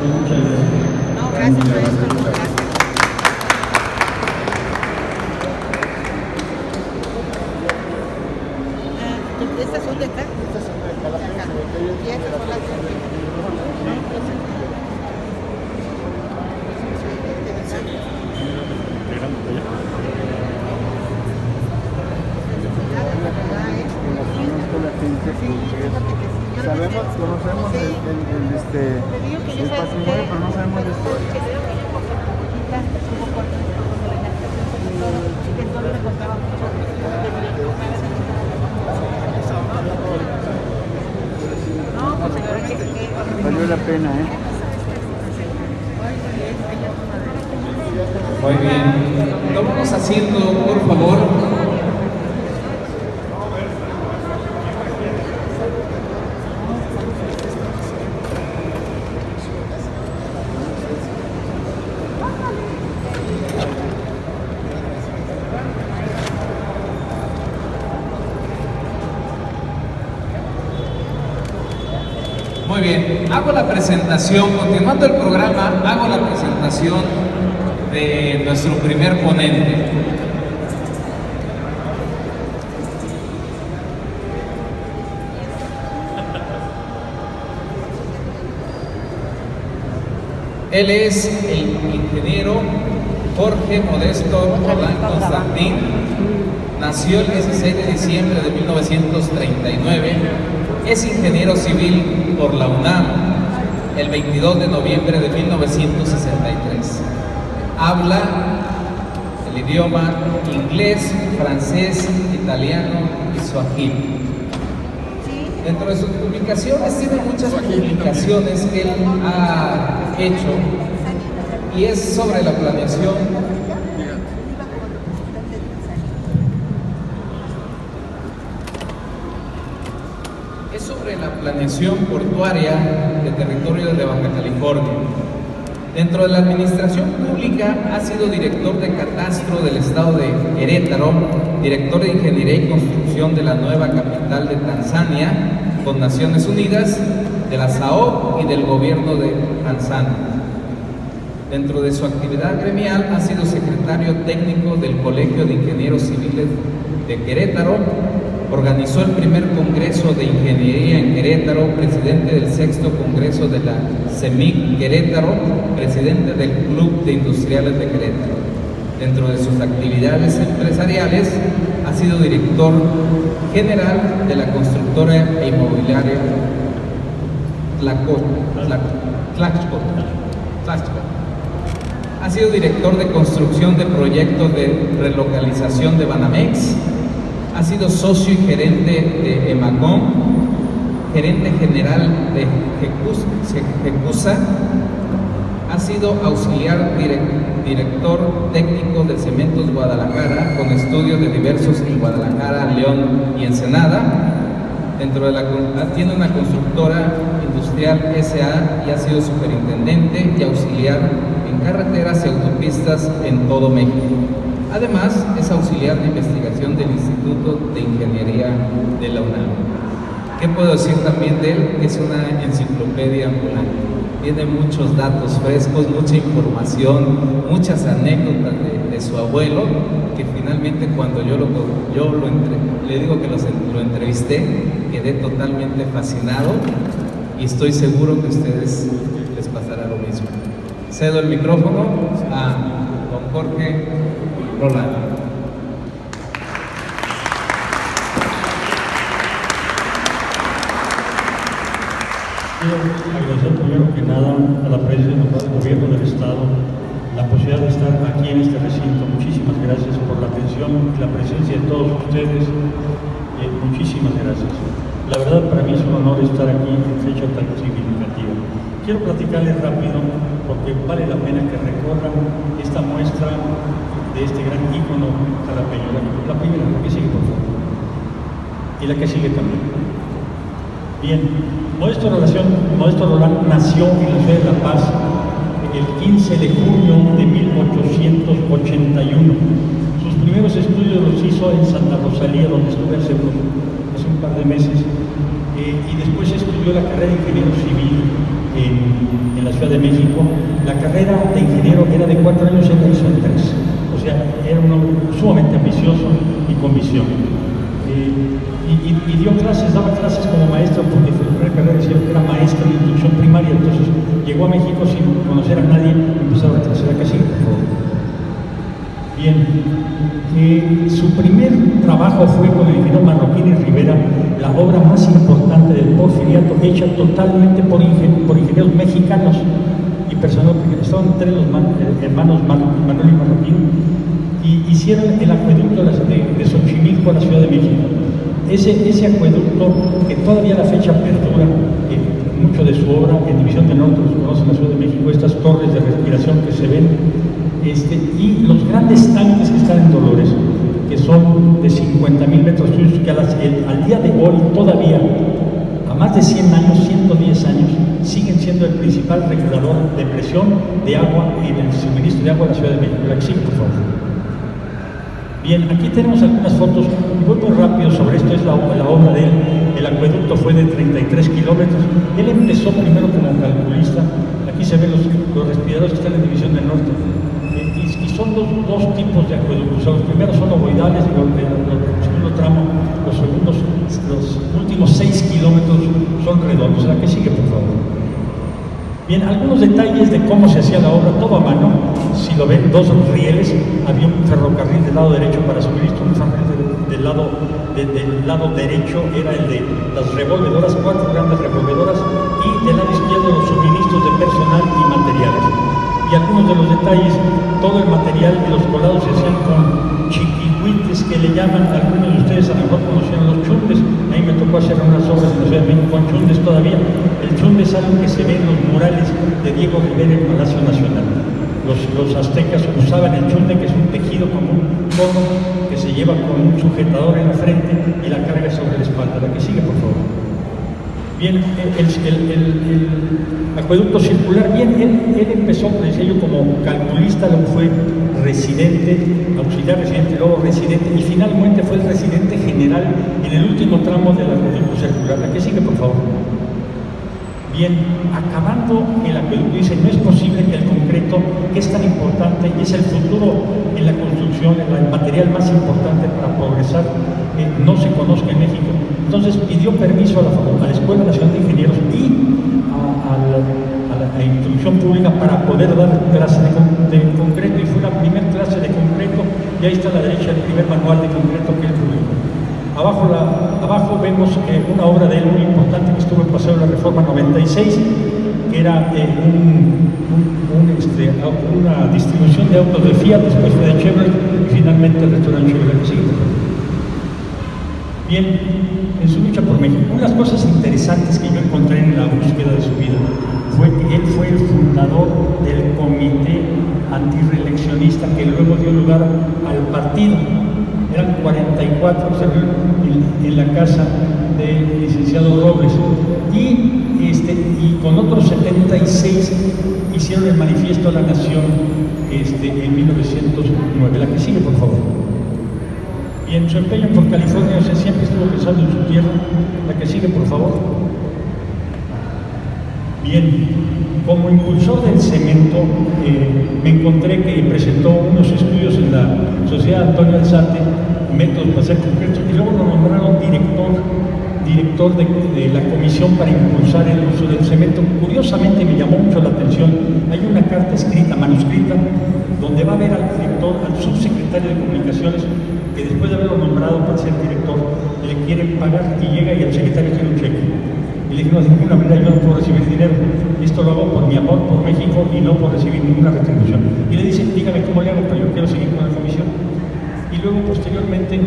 Muchas gracias. No, gracias por esto. Gracias. ¿Estas son de acá? Estas son de acá, De acá. Y estas son las de aquí. Sabemos, conocemos el patrimonio, pero no sabemos la historia. Valió la pena, ¿eh? Muy bien. Lo vamos haciendo, por favor. Muy bien, hago la presentación, continuando el programa, hago la presentación de nuestro primer ponente. Él es el ingeniero Jorge Modesto Roldán Constantín. Nació el 16 de diciembre de 1939. Es ingeniero civil por la UNAM el 22 de noviembre de 1963. Habla el idioma inglés, francés, italiano y suajili. Dentro de sus publicaciones, tiene muchas publicaciones que él ha hecho y es sobre la planeación. la planeación portuaria de territorio de Baja California. Dentro de la administración pública ha sido director de catastro del estado de Querétaro, director de ingeniería y construcción de la nueva capital de Tanzania con Naciones Unidas, de la SAOP y del gobierno de Tanzania. Dentro de su actividad gremial ha sido secretario técnico del Colegio de Ingenieros Civiles de Querétaro, organizó el primer Congreso de Ingeniería en Querétaro, presidente del 6º Congreso de la CEMIC Querétaro, presidente del Club de Industriales de Querétaro. Dentro de sus actividades empresariales ha sido director general de la constructora e inmobiliaria Tlaxco. Ha sido director de construcción de proyectos de relocalización de Banamex. Ha sido socio y gerente de Emacom, gerente general de Jecusa, ha sido auxiliar director técnico de Cementos Guadalajara, con estudios de diversos en Guadalajara, León y Ensenada. Tiene una constructora industrial SA y ha sido superintendente y auxiliar en carreteras y autopistas en todo México. Además, es auxiliar de investigación del Instituto de Ingeniería de la UNAM. ¿Qué puedo decir también de él? Es una enciclopedia ambulante. Tiene muchos datos frescos, mucha información, muchas anécdotas de su abuelo, que finalmente cuando le digo que lo entrevisté, quedé totalmente fascinado y estoy seguro que a ustedes les pasará lo mismo. Cedo el micrófono a don Jorge Roland. Quiero agradecer primero que nada a la presidencia del gobierno del Estado la posibilidad de estar aquí en este recinto. Muchísimas gracias por la atención y la presencia de todos ustedes. Muchísimas gracias. La verdad, para mí es un honor estar aquí en fecha tan significativa. Quiero platicarles rápido porque vale la pena que recorran esta muestra de este gran ícono jalapeño. La primera, la que sigue, por favor. Y la que sigue también. Bien, Modesto Roland nació en la ciudad de La Paz el 15 de junio de 1881. Sus primeros estudios los hizo en Santa Rosalía, donde estuve hace un par de meses, y después estudió la carrera de ingeniero civil en la Ciudad de México. La carrera de ingeniero era de 4 años, él la hizo en 3. O sea, era un hombre sumamente ambicioso y con visión. Y daba clases como maestro, porque su primera carrera era maestro de instrucción primaria. Entonces llegó a México sin conocer a nadie, empezó a dar clases. ¿A qué sigue, por favor? Bien, su primer trabajo fue con el ingeniero Marroquín y Rivera, la obra más importante del Porfiriato, hecha totalmente por ingenieros mexicanos y personal, porque estaban entre los hermanos Manuel y Marroquín, y hicieron el acueducto de Xochimilco a la Ciudad de México. Ese acueducto que todavía a la fecha perdura mucho de su obra en División del Norte, los conocen en la Ciudad de México, estas torres de respiración que se ven, y los grandes tanques que están en Dolores, que son de 50,000 metros cúbicos, que al día de hoy todavía, a más de 100 años, 110 años, siguen siendo el principal regulador de presión de agua en el suministro de agua a la Ciudad de México. La que sigue, por favor. Bien, aquí tenemos algunas fotos, voy muy rápido sobre esto, es la obra de él. El acueducto fue de 33 kilómetros. Él empezó primero como calculista. Aquí se ven los respiradores que están en División del Norte. Y son dos tipos de acueductos. Los primeros son ovoidales, y el segundo tramo, los últimos 6 kilómetros son redondos. La que sigue, por favor. Bien, algunos detalles de cómo se hacía la obra, todo a mano. Si lo ven, 2 rieles, había un ferrocarril del lado derecho para suministro, un ferrocarril del lado derecho era el de las revolvedoras, 4 grandes revolvedoras, y del lado izquierdo los suministros de personal y materiales. Y algunos de los detalles, todo el material de los colados se hacían con chiquihuites, que le llaman, algunos de ustedes a lo mejor conocían los chundes. A mí me tocó hacer unas obras en la Ciudad de México con chundes todavía. El chunde es algo que se ve en los murales de Diego Rivera en el Palacio Nacional. Los aztecas usaban el chunde, que es un tejido como un cono que se lleva con un sujetador en la frente y la carga sobre la espalda. La que sigue, por favor. Bien, el acueducto circular, bien, él empezó, como decía yo, como calculista, luego fue residente, auxiliar residente, luego residente, y finalmente fue el residente general en el último tramo del acueducto circular. ¿La que sigue, por favor? Bien, acabando el acueducto, dice, no es posible que el concreto, que es tan importante y es el futuro en la construcción, el material más importante para progresar, no se conozca en México. Entonces pidió permiso a la Escuela Nacional de Ingenieros y a la instrucción pública para poder dar clase de concreto, y fue la primera clase de concreto, y ahí está a la derecha el primer manual de concreto que él publicó. Abajo vemos una obra de él muy importante que estuvo en Paseo de la Reforma 96, que era una distribución de autos de Fiat, después fue de Chevrolet y finalmente el restaurante Chevrolet. ¿Sí? Bien, en su lucha por México, unas cosas interesantes que yo encontré en la búsqueda de su vida fue que él fue el fundador del comité antirreeleccionista que luego dio lugar al partido. Eran 44 en la casa del licenciado Robles y con otros 76 hicieron el Manifiesto de la Nación en 1909. La que sigue, por favor. Y en su empeño por California, o sea, siempre estuvo pensando en su tierra. La que sigue, por favor. Bien, como impulsor del cemento, me encontré que presentó unos estudios en la Sociedad Antonio Alzate, métodos para hacer concretos, y luego lo nombraron director de la comisión para impulsar el uso del cemento. Curiosamente me llamó mucho la atención, hay una carta escrita, manuscrita, donde va a ver al director, al subsecretario de Comunicaciones, que después de haberlo nombrado para ser director, le quieren pagar, y llega y el secretario quiere un cheque. Y le dije, no, de ninguna manera yo no puedo recibir dinero, esto lo hago por mi amor por México y no por recibir ninguna retribución. Y le dice, dígame cómo le hago, pero yo quiero seguir con la comisión. Y luego posteriormente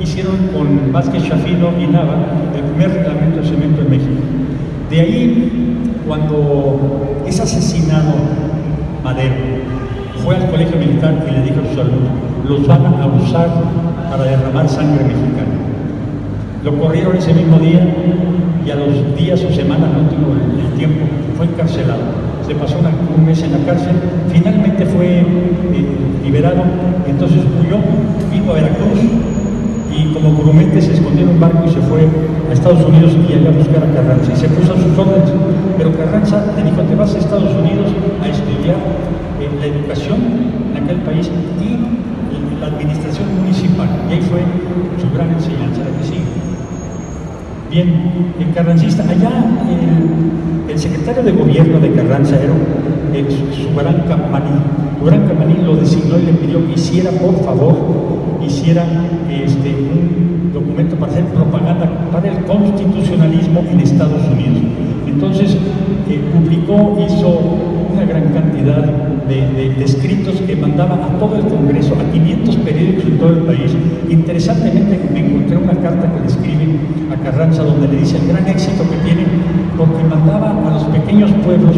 hicieron con Vázquez Chafino y Nava el primer reglamento de cemento en México. De ahí, cuando es asesinado Madero, fue al colegio militar y le dijo a sus alumnos, los van a usar para derramar sangre mexicana. Lo corrieron ese mismo día y a los días o semanas, no tengo el tiempo, fue encarcelado. Se pasó un mes en la cárcel, finalmente fue liberado, entonces huyó, vino a Veracruz y como grumete se escondió en un barco y se fue a Estados Unidos y allá a buscar a Carranza y se puso a sus órdenes. Pero Carranza le dijo, te vas a Estados Unidos a estudiar la educación en aquel país y la administración municipal, y ahí fue su gran enseñanza, la que sigue. Bien, el carrancista, allá el secretario de gobierno de Carranza era Subarán Camaní lo designó y le pidió que hiciera, por favor, un documento para hacer propaganda para el constitucionalismo en Estados Unidos. Entonces, hizo una gran cantidad de escritos que mandaba a todo el Congreso, a 500 periódicos en todo el país. Interesantemente, me encontré una carta que le escribe a Carranza donde le dice el gran éxito que tiene, porque mandaba a los pequeños pueblos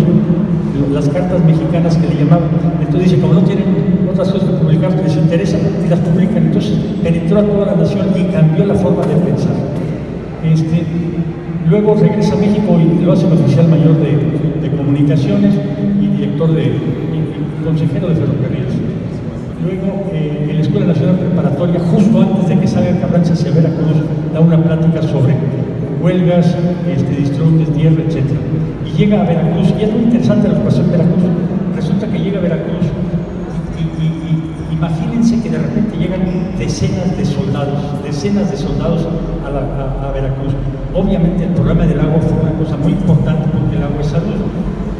las cartas mexicanas que le llamaban. Entonces dice, como no tienen otras cosas que publicar, les interesa y las publican. Entonces penetró a toda la nación y cambió la forma de pensar. Luego regresa a México y lo hace el oficial mayor de comunicaciones y director y consejero de ferrocarriles. Luego, en la Escuela Nacional Preparatoria, justo antes de que salga Carranza hacia Veracruz, da una plática sobre huelgas, distribución de tierra, etc. Y llega a Veracruz, y es muy interesante lo que pasó en Veracruz. Resulta que llega a Veracruz y imagínense que de repente llegan decenas de soldados a Veracruz. Obviamente el problema del agua fue una cosa muy importante porque el agua es salud.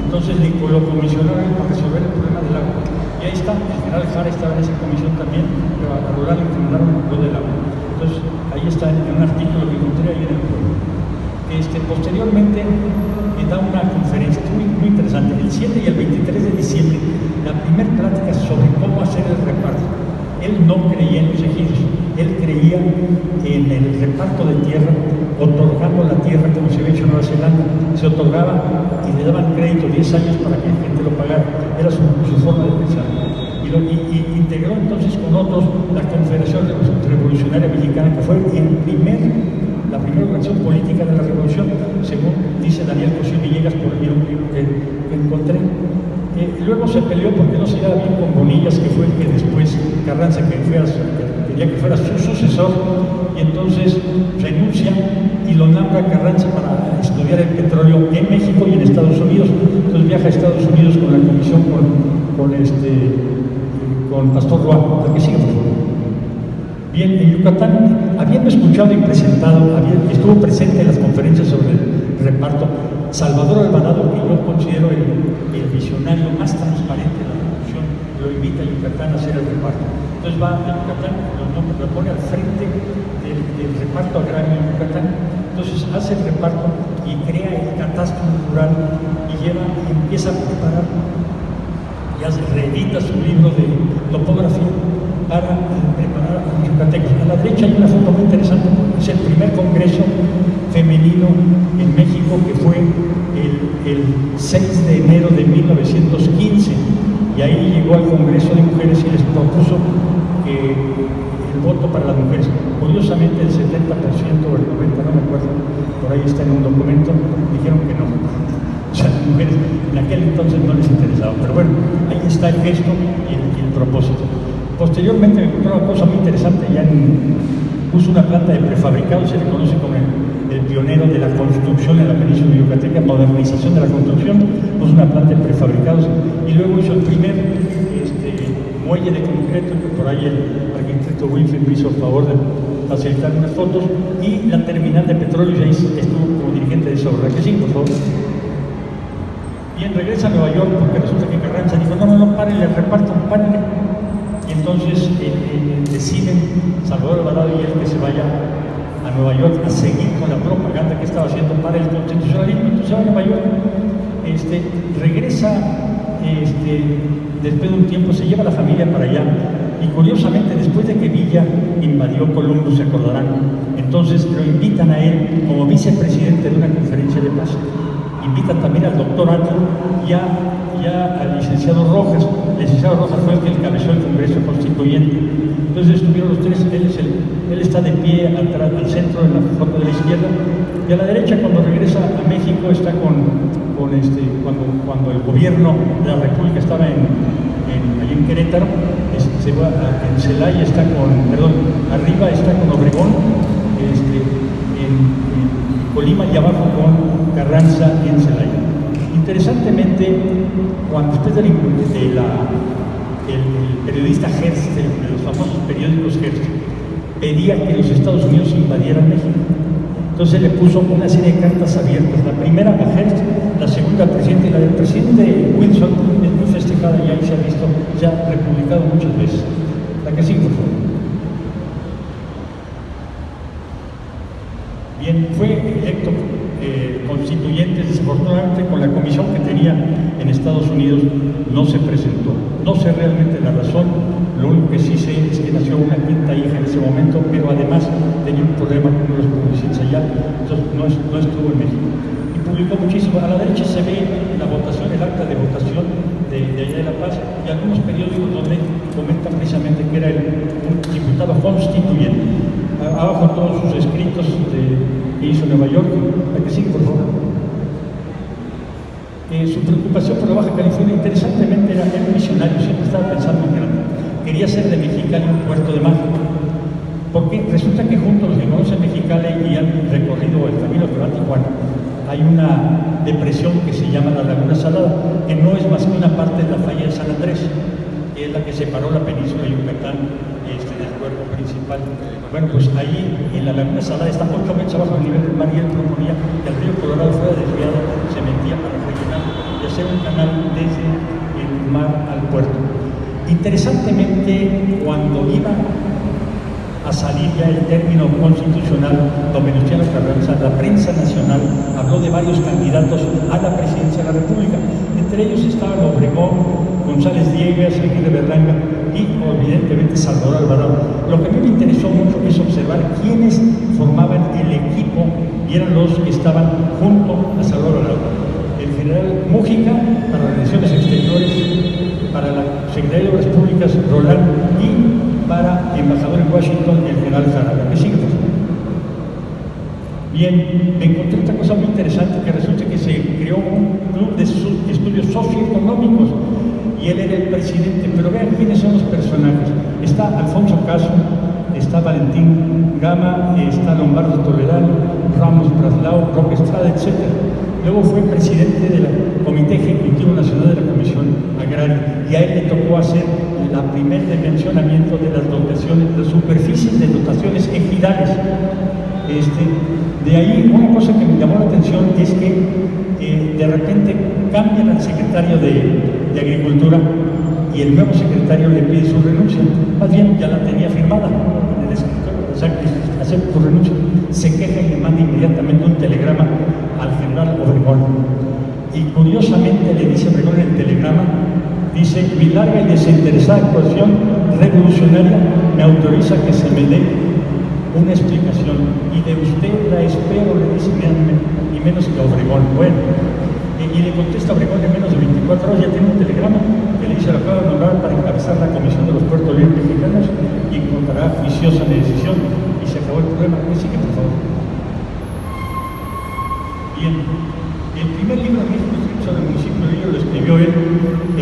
Entonces lo comisionaron para resolver el problema del agua. Y ahí está, el general Jara estaba en esa comisión también, pero a Rural le encomendaron lo del agua. Entonces ahí está en un artículo que encontré ahí en el pueblo. Posteriormente da una conferencia muy interesante, el 7 y el 23 de diciembre, la primera plática sobre cómo hacer el reparto. Él no creía en los ejidos, él creía en el reparto de tierra, otorgando la tierra como se había hecho en Nueva Zelanda. Se otorgaba y le daban crédito 10 años para que la gente lo pagara. Era su forma de pensar. Y integró entonces con otros la Confederación Revolucionaria Mexicana, que fue la primera organización política de la Revolución, según Carranza que quería que fuera su sucesor, y entonces renuncia y lo nombra Carranza para estudiar el petróleo en México y en Estados Unidos. Entonces viaja a Estados Unidos con la comisión con Pastor Roa. ¿Para qué sigue, por favor? Bien, en Yucatán, habiendo escuchado y presentado, estuvo presente en las conferencias sobre el reparto, Salvador Alvarado, que yo considero el visionario más transparente de la revolución, lo invita a Yucatán a hacer el reparto. Entonces va a Yucatán, lo pone al frente del reparto agrario en Yucatán. Entonces hace el reparto y crea el catastro rural y empieza a preparar, y reedita su libro de topografía para preparar a los yucatecos. A la derecha hay una foto muy interesante, es el primer congreso femenino en México, que fue el 6 de enero de 1915, y ahí llegó al Congreso de Mujeres y les propuso el voto para las mujeres. Curiosamente el 70% o el 90%, no me acuerdo, por ahí está en un documento, dijeron que no. O sea, las mujeres en aquel entonces no les interesaba, pero bueno, ahí está el gesto y el propósito. Posteriormente me encontré una cosa muy interesante, puso una planta de prefabricados, se le conoce como el pionero de la construcción en la península yucateca, modernización de la construcción, puso una planta de prefabricados, y luego hizo el primer muelle de concreto, que por ahí el arquitecto Winfield me hizo el favor de facilitar unas fotos, y la terminal de petróleo, y ahí estuvo como dirigente de esa obra. Que sí, por favor. Bien, regresa a Nueva York, porque resulta que Carranza dijo, no, párenle el reparto, párenle. Y entonces deciden Salvador Alvarado y él que se vaya a Nueva York a seguir con la propaganda que estaba haciendo para el constitucionalismo. Entonces va a Nueva York, regresa, después de un tiempo se lleva a la familia para allá, y curiosamente después de que Villa invadió Columbus, se acordarán, entonces lo invitan a él como vicepresidente de una conferencia de paz. Invitan también al doctor Atl y al licenciado Rojas. El licenciado Rojas fue el que encabezó el Congreso Constituyente. Entonces estuvieron los tres, él está de pie al centro, en la foto de la izquierda, y a la derecha, cuando regresa a México, está cuando el gobierno de la República estaba allí en Querétaro, se va en Celaya, arriba está con Obregón, en Colima, y abajo con Carranza en Celaya. Interesantemente, después del periodista Hearst, de los famosos periódicos Hearst, pedía que los Estados Unidos invadieran México. Entonces le puso una serie de cartas abiertas. La primera a Hearst, la segunda al presidente, y la del presidente Wilson es muy festejada, y ahí se ha visto, se ha republicado muchas veces. La que sigue, por favor. Bien, fue electo constituyente, desafortunadamente con la comisión que tenía en Estados Unidos no se presentó. No sé realmente la razón, lo único que sí sé es que nació una quinta hija en ese momento, pero además tenía un problema con los publicistas allá, entonces no estuvo en México. Y publicó muchísimo. A la derecha se ve la votación, el acta de votación de allá de La Paz, y algunos periódicos donde comentan precisamente que era un diputado constituyente. Abajo todos sus escritos que hizo en Nueva York. La que sigue, por favor. Su preocupación por la Baja California, interesantemente, era un visionario, siempre estaba pensando en grande. Quería hacer de Mexicali un puerto de mar, porque resulta que junto a los que conocen Mexicali y han recorrido el camino que va a Tijuana, hay una depresión que se llama la Laguna Salada, que no es más que una parte de la falla de San Andrés, que es la que separó la península de Yucatán del cuerpo principal. Bueno, pues ahí en la Laguna Salada está 8 metros abajo del nivel del mar, y él proponía que el río Colorado fuera desviado, se metía para rellenar y hacer un canal desde el mar al puerto. Interesantemente, cuando iba a salir ya el término constitucional don Venustiano Carranza, la prensa nacional habló de varios candidatos a la presidencia de la República. Entre ellos estaban Obregón, González Diegues, Aguirre Berlanga y evidentemente Salvador Alvarado. Lo que a mí me interesó mucho es observar quiénes formaban el equipo, y eran los que estaban junto a Salvador Alvarado. El general Mújica para las Relaciones Exteriores, para la Secretaría de Obras Públicas Roland, y para embajador en Washington el general Jara. ¿Qué sigue, por favor? Bien, me encontré otra cosa muy interesante, que resulta que se creó un club de estudios socioeconómicos, y él era el presidente. Pero vean quiénes son los personajes. Está Alfonso Caso, está Valentín Gama, está Lombardo Toledano, Ramos Braslao, Roque Estrada, etc. Luego fue presidente del Comité Ejecutivo Nacional de la Comisión Agraria y a él le tocó hacer la primer dimensionamiento de las dotaciones, las superficies de dotaciones ejidales. De ahí, una cosa que me llamó la atención es que de repente cambian al secretario de Agricultura y el nuevo secretario le pide su renuncia. Más bien, ya la tenía firmada en el escritorio, o sea, que acepta su renuncia. Se queja y le manda inmediatamente un telegrama al general Obregón. Y curiosamente le dice Obregón en el telegrama, dice: mi larga y desinteresada actuación revolucionaria me autoriza que se me dé una explicación, y de usted la espero, le dice, y menos que Obregón. Bueno, y le contesta Obregón en menos de 24 horas, ya tiene un telegrama que le dice: lo acabo de nombrar para encabezar la Comisión de los Puertos Libres Mexicanos y encontrará juiciosa la decisión, y se acabó el problema. Sigue, por favor. Bien, el primer libro de México escrito sobre el municipio de Lillo lo escribió él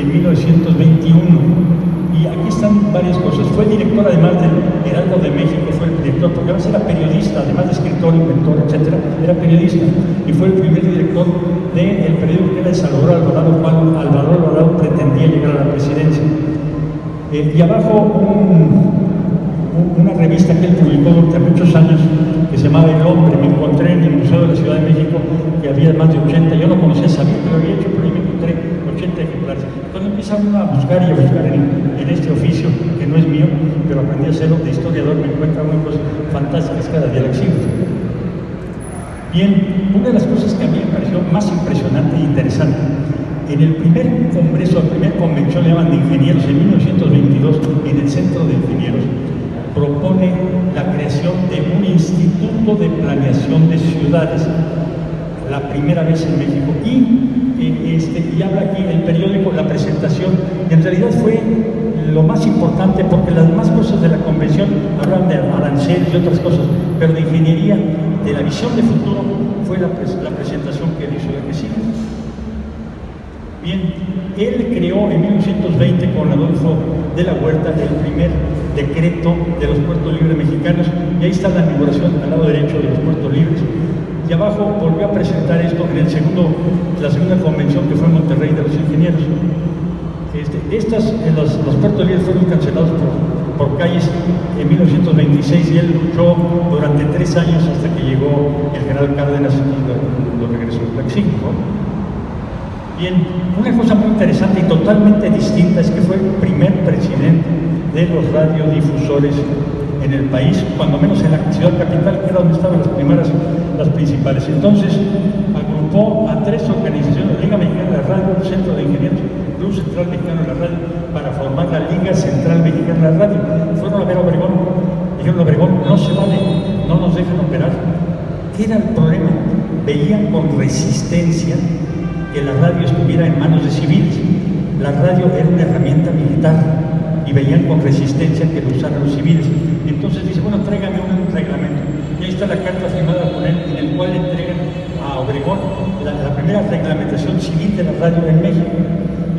en 1921. Y aquí están varias cosas. Fue director, además del Heraldo de México, fue el director, porque además era periodista, además de escritor, inventor, etc. Era periodista. Y fue el primer director del periódico que era de Salvador Alvarado, cuando Alvarado Alvarado pretendía llegar a la presidencia. Y abajo una revista que él publicó durante muchos años, que se llamaba El Hombre. Me encontré en el Museo de la Ciudad de México que había más de 80. Yo no conocía, sabía que lo había hecho, pero ahí me encontré 80 ejemplares. Cuando empieza uno a buscar y a buscar en este oficio, que no es mío, pero aprendí a hacerlo de historiador, me encuentra una cosa fantásticas cada día la exhibo. Bien, una de las cosas que a mí me pareció más impresionante e interesante, en el primer congreso, la primera convención, le llaman de ingenieros, en 1922, en el Centro de Ingenieros, propone la creación de un instituto de planeación de ciudades, la primera vez en México. Y habla aquí el periódico, la presentación, y en realidad fue lo más importante, porque las demás cosas de la convención hablan de aranceles y otras cosas, pero de ingeniería, de la visión de futuro, fue la presentación que él hizo. La que sigue. Bien, él creó en 1920 con Adolfo de la Huerta el primer decreto de los puertos libres mexicanos, y ahí está la inauguración al lado derecho de los puertos libres. Y abajo volvió a presentar esto en la segunda convención, que fue en Monterrey, de los ingenieros. Los puertos libres fueron cancelados por calles en 1926, y él luchó durante 3 años hasta que llegó el general Cárdenas y lo regresó al México. Bien, una cosa muy interesante y totalmente distinta es que fue el primer presidente de los radiodifusores en el país, cuando menos en la ciudad capital, que era donde estaban las principales. Entonces, agrupó a 3 organizaciones: Liga Mexicana de la Radio, Centro de Ingenieros, Club Central Mexicano de la Radio, para formar la Liga Central Mexicana de la Radio. Fueron a ver a Obregón, dijeron: Obregón, no se vale, no nos dejan operar. ¿Qué era el problema? Veían con resistencia que la radio estuviera en manos de civiles. La radio era una herramienta militar y veían con resistencia que lo usaran los civiles. Entonces dice: bueno, tráigame un reglamento. Y ahí está la carta firmada por él, en el cual entregan a Obregón la primera reglamentación civil de la radio en México.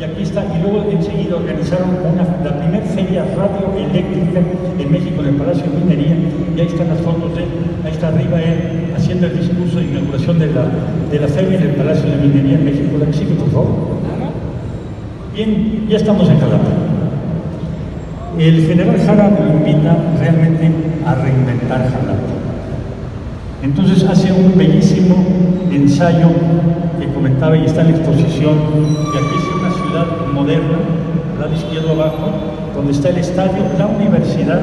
Y aquí está. Y luego enseguida organizaron la primera feria radioeléctrica en México, en el Palacio de Minería. Y ahí están las fotos de él. Ahí está arriba él haciendo el discurso de inauguración de la feria en el Palacio de Minería en México. La que sigue, por favor. Bien, ya estamos en Jalapa. El general Jara lo invita realmente a reinventar Jalapa. Entonces hace un bellísimo ensayo que comentaba, y está en la exposición, y aquí es una ciudad moderna, al lado izquierdo abajo, donde está el estadio, la universidad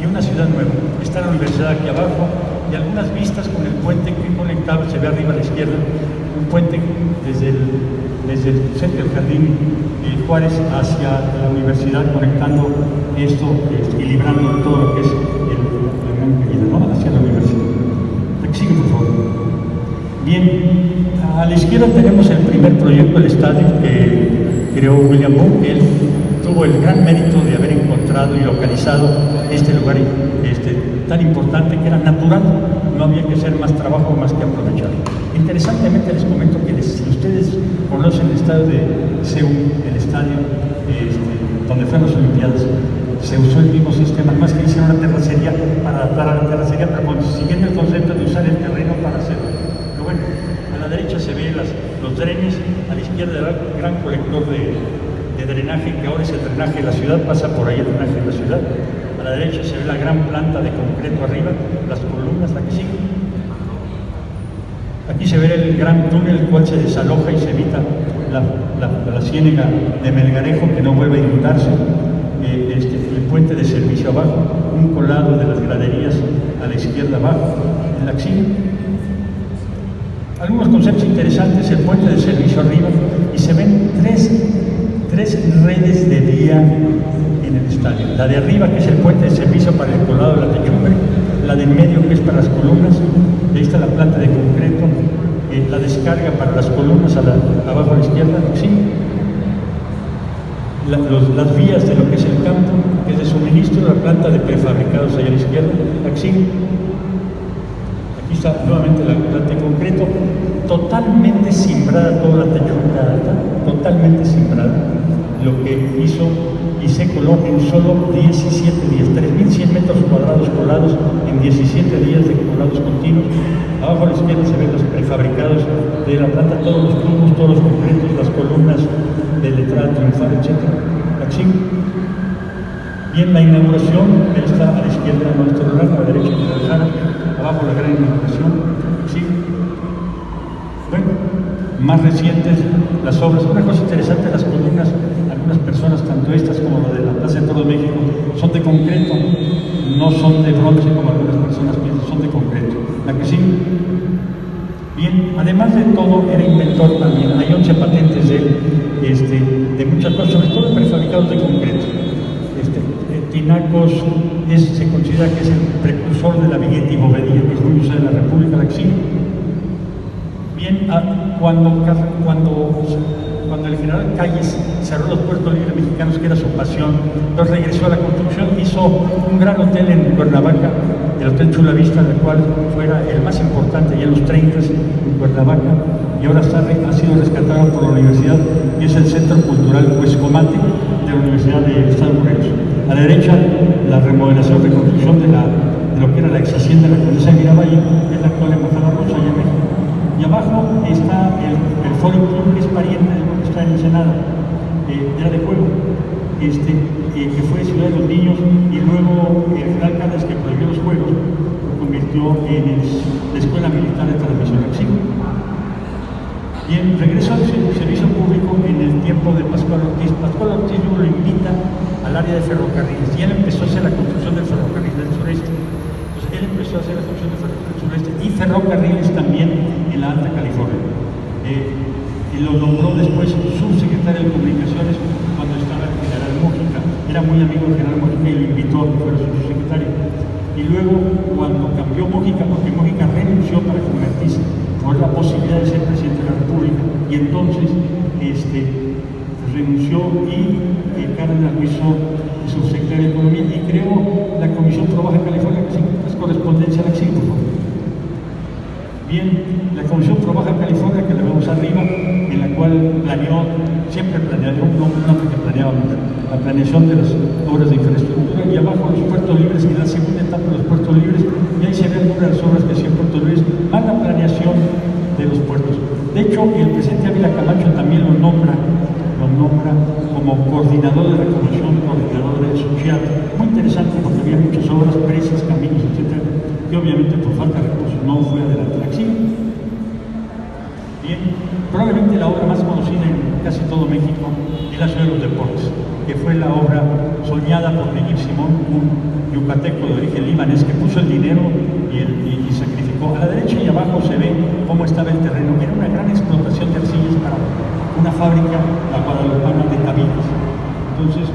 y una ciudad nueva. Está la universidad aquí abajo y algunas vistas con el puente que conectaba, se ve arriba a la izquierda, un puente desde el centro del Jardín Juárez hacia la universidad, conectando esto y librando todo lo que es la gran caída, ¿no? Hacia la universidad. Sigue, por favor. Bien, a la izquierda tenemos el primer proyecto del estadio que creó William Boone, que él tuvo el gran mérito de haber encontrado y localizado este lugar tan importante, que era natural, no había que hacer más trabajo más que aprovecharlo. Interesantemente les comento que si ustedes conocen el estadio de Seúl, el estadio donde fueron las Olimpiadas, se usó el mismo sistema, más que hicieron una terracería para adaptar a la terracería, pero siguiendo el concepto de usar el terreno para hacerlo. Pero bueno, a la derecha se ven los drenes, a la izquierda el gran colector de drenaje, que ahora es el drenaje de la ciudad, pasa por ahí el drenaje de la ciudad. A la derecha se ve la gran planta de concreto arriba, las columnas, la que sigue. Aquí se ve el gran túnel, el cual se desaloja y se evita la ciénaga de Melgarejo, que no vuelve a inundarse. El puente de servicio abajo, un colado de las graderías a la izquierda abajo, en la axila. Algunos conceptos interesantes, el puente de servicio arriba, y se ven tres redes de vía en el estadio. La de arriba, que es el puente de servicio para el colado de la techumbre, la de en medio, que es para las columnas, ahí está la planta de concreto, la descarga para las columnas abajo a la izquierda, sí. Las vías de lo que es el campo, que es de suministro, la planta de prefabricados allá a la izquierda, aquí está nuevamente la planta de concreto, totalmente cimbrada toda la techumbre alta, totalmente cimbrada, lo que hizo y se coló en solo 17 días, 3.100 metros cuadrados colados en 17 días de colados continuos. Abajo a la izquierda se ven los prefabricados de la planta, todos los tubos, todos los concretos, las columnas de letrada triunfal, etc. Aquí. Bien, la inauguración, ahí está a la izquierda nuestro lugar, a la derecha de la Jara, abajo la gran inauguración. Sí. Bueno, más recientes las obras. Una cosa interesante, las columnas, algunas personas, tanto estas como la de la Plaza de Toros México, son de concreto, no son de bronce como algunas personas piensan, son de concreto. La que sí. Bien, además de todo, era inventor también. Hay 11 patentes de él, de muchas cosas, sobre todo prefabricados de concreto. Tinacos se considera que es el precursor de la vigueta y bovedía, que es muy usada en la República, la Axil. Bien, cuando el general Calles cerró los puertos libres mexicanos, que era su pasión, entonces regresó a la construcción, hizo un gran hotel en Cuernavaca, el Hotel Chula Vista, el cual fuera el más importante ya en los 30 en Cuernavaca, y ahora ha sido rescatado por la universidad, y es el Centro Cultural Huescomate de la Universidad de Estados Unidos. A la derecha, la remodelación, reconstrucción de lo que era la ex hacienda de la Condesa de Miravalle, que es la actual embajada rusa allá en México. Y abajo está el Forum Club, que es pariente de lo que está en Ensenada, era de juego, que fue Ciudad de los Niños, y luego el general Calles, que prohibió los juegos, lo convirtió en la Escuela Militar de Transmisión Acción. Bien, regreso al servicio público en el tiempo de Pascual Ortiz. Pascual Ortiz luego lo invita al área de ferrocarriles, y él empezó a hacer la construcción del ferrocarril del sureste. Entonces, él empezó a hacer la construcción del ferrocarril del sureste y ferrocarriles también en la Alta California. Y lo nombró después subsecretario de Comunicaciones cuando estaba el general Mújica. Era muy amigo del general Mújica y lo invitó a que fuera su subsecretario. Y luego, cuando cambió Mújica, porque Mújica renunció para convertirse por la posibilidad de ser presidente de la República, y entonces renunció y Cárdenas lo hizo subsecretario de Economía y creó la Comisión Pro Baja California, que es correspondencia a la CIG, por favor. Bien, la Comisión Pro Baja California, que la vemos arriba, en la cual siempre planeó, un hombre que planeaba la planeación de las obras de infraestructura, y abajo los puertos libres, en la segunda etapa de los puertos libres, y ahí se ven algunas de las obras que hacían puertos libres, más la planeación de los puertos. De hecho, el presidente Ávila Camacho también lo nombra como coordinador de la comisión, coordinador del social. Muy interesante, porque había muchas obras, presas, caminos, etc., que obviamente por falta de recursos no fue adelante la acción. Bien, probablemente la obra más conocida en casi todo México es la Ciudad de los Deportes, que fue la obra soñada por Miguel Simón, un yucateco de origen libanés que puso el dinero y sacrificó. A la derecha y abajo se ve cómo estaba el terreno. Era una gran explotación de arcillas para una fábrica, la guadalupana de tabiques. Entonces,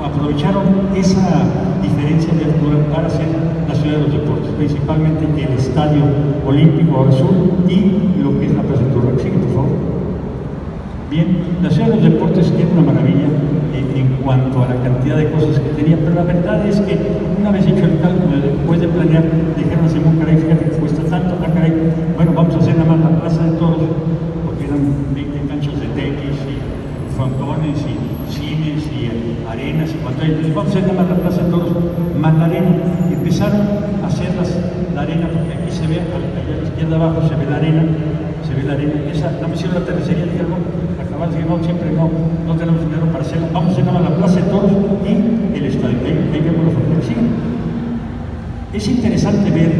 aprovecharon esa diferencia de altura para hacer la Ciudad de los Deportes, principalmente el Estadio Olímpico ahora sur y lo que es la Plaza de Toros. Sigue, por favor. Bien, la Ciudad de los Deportes era una maravilla en cuanto a la cantidad de cosas que tenía, pero la verdad es que una vez hecho el cálculo, después de planear, dijeron a Simón, caray, fíjate que cuesta tanto, caray, bueno, vamos a hacer nada más la Plaza de Toros, porque eran 20 canchas de tenis y frontones y cines y arenas y cuanto hay. Entonces vamos a hacer nada más la Plaza empezaron a hacer la arena, porque aquí se ve, allá a la izquierda abajo se ve la arena, esa, no me hicieron la terracería, dijeron, no, acabar, dije, no, siempre no tenemos dinero para hacerlo, vamos a llegar a la Plaza de Toros y el estadio, ahí vemos los fronteras. Es interesante ver,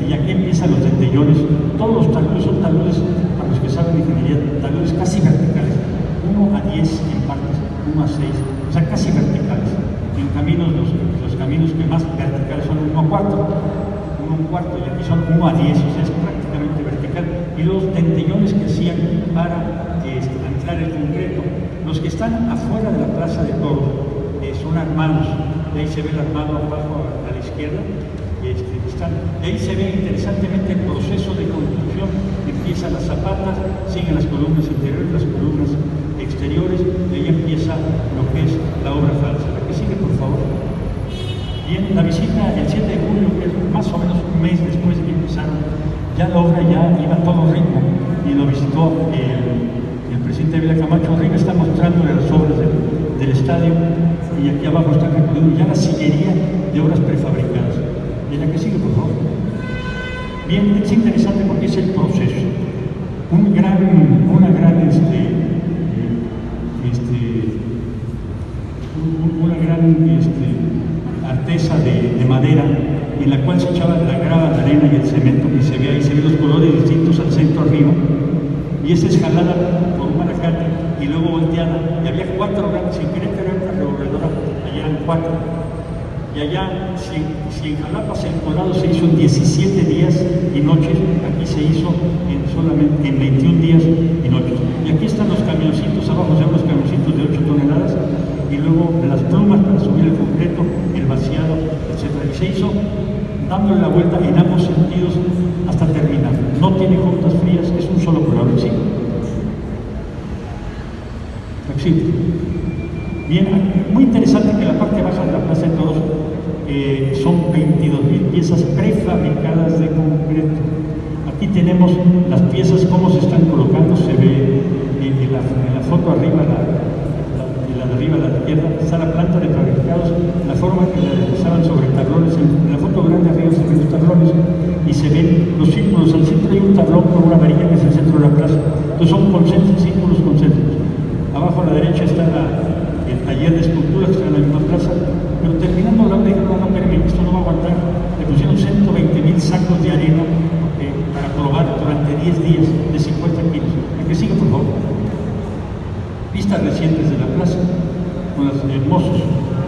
y aquí empiezan los dentellones, todos los taludes son taludes, para los que saben de ingeniería, taludes casi verticales, 1 a 10 en partes, 1 a 6, o sea, casi verticales. En caminos, los caminos que más verticales son 1 a 4, y aquí son 1 a 10, o sea, es prácticamente vertical. Y los dentellones que hacían para anclar el concreto, los que están afuera de la Plaza de Toros, son armados, de ahí se ve el armado abajo a la izquierda. De ahí se ve interesantemente el proceso de construcción. Empiezan las zapatas, siguen las columnas interiores, las columnas exteriores, y ahí empieza lo que es la obra falsa. La que sigue, por favor. Bien, la visita el 7 de julio, que es más o menos un mes después de que empezaron, ya la obra ya iba a todo ritmo, y lo visitó el presidente Ávila Camacho. Arriba está mostrándole las obras del estadio, y aquí abajo está recorriendo ya la sillería de obras prefabricadas. Y la que sigue, por favor. Bien, es interesante porque es el proceso. Una gran artesa de madera, en la cual se echaba la grava, la arena y el cemento, y se ve los colores distintos al centro arriba, y esta es jalada por un malacate y luego volteada, y había 4 grandes, sin querer tener una revolvedora, allá eran 4. Y allá, si en Jalapas el colado se hizo en 17 días y noches, aquí se hizo solamente en 21 días y noches. Y aquí están los camioncitos, abajo se ven los camioncitos de 8 toneladas, y luego las plumas para subir el concreto, el vaciado, etc. Y se hizo dándole la vuelta en ambos sentidos hasta terminar. No tiene juntas frías, es un solo colado. ¿Sí? Bien, muy interesante que la parte baja de la Plaza de Toros son 22.000 piezas prefabricadas de concreto. Aquí tenemos las piezas, cómo se están colocando, se ve en la foto arriba, la de arriba a la izquierda, está la planta de fabricados, la forma que la deslizaban sobre tablones. En la foto grande arriba se ven los tablones y se ven los círculos. Al centro hay un tablón con una varilla que es el centro de la plaza. Entonces son círculos concéntricos. Abajo a la derecha está el taller de esculturas que está en la misma plaza, pero terminando la obra dijeron, no, espérame, esto no va a aguantar. Le pusieron 120.000 sacos de arena para probar durante 10 días de 50 kilos. La que sigue, por favor. Vistas recientes de la plaza, con los hermosos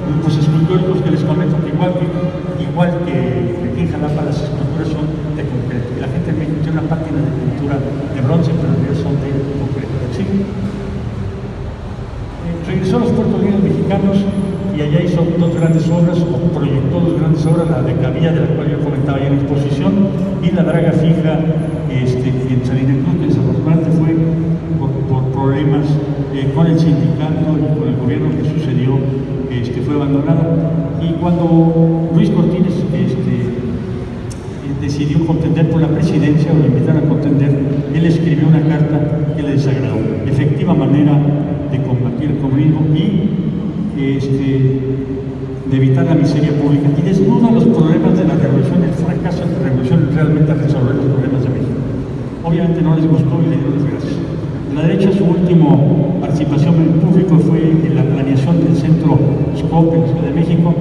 grupos escultóricos que les comento que igual que aquí en Jalapa, las esculturas son de concreto. Y la gente en México tiene una pátina de pintura de bronce, pero en realidad son de concreto. ¿Sí? Regresó a los Puertos Libres Mexicanos y allá hizo 2 grandes obras, o proyectó 2 grandes obras, la de Cabilla, de la cual yo comentaba ya en la exposición, y la draga fija en Salina Cruz, que desafortunadamente fue por problemas con el sindicato y con el gobierno que sucedió, fue abandonada. Y cuando Luis Cortines decidió contender por la presidencia, o lo invitaron a contender, él escribió una carta que le desagradó. Efectiva manera de combatir el comunismo y de evitar la miseria pública, y desnuda los problemas de la revolución, el fracaso de la revolución realmente a resolver los problemas de México. Obviamente no les gustó y le dio las gracias. A la derecha, su última participación en público fue en la planeación del centro SCOP en la Ciudad de México,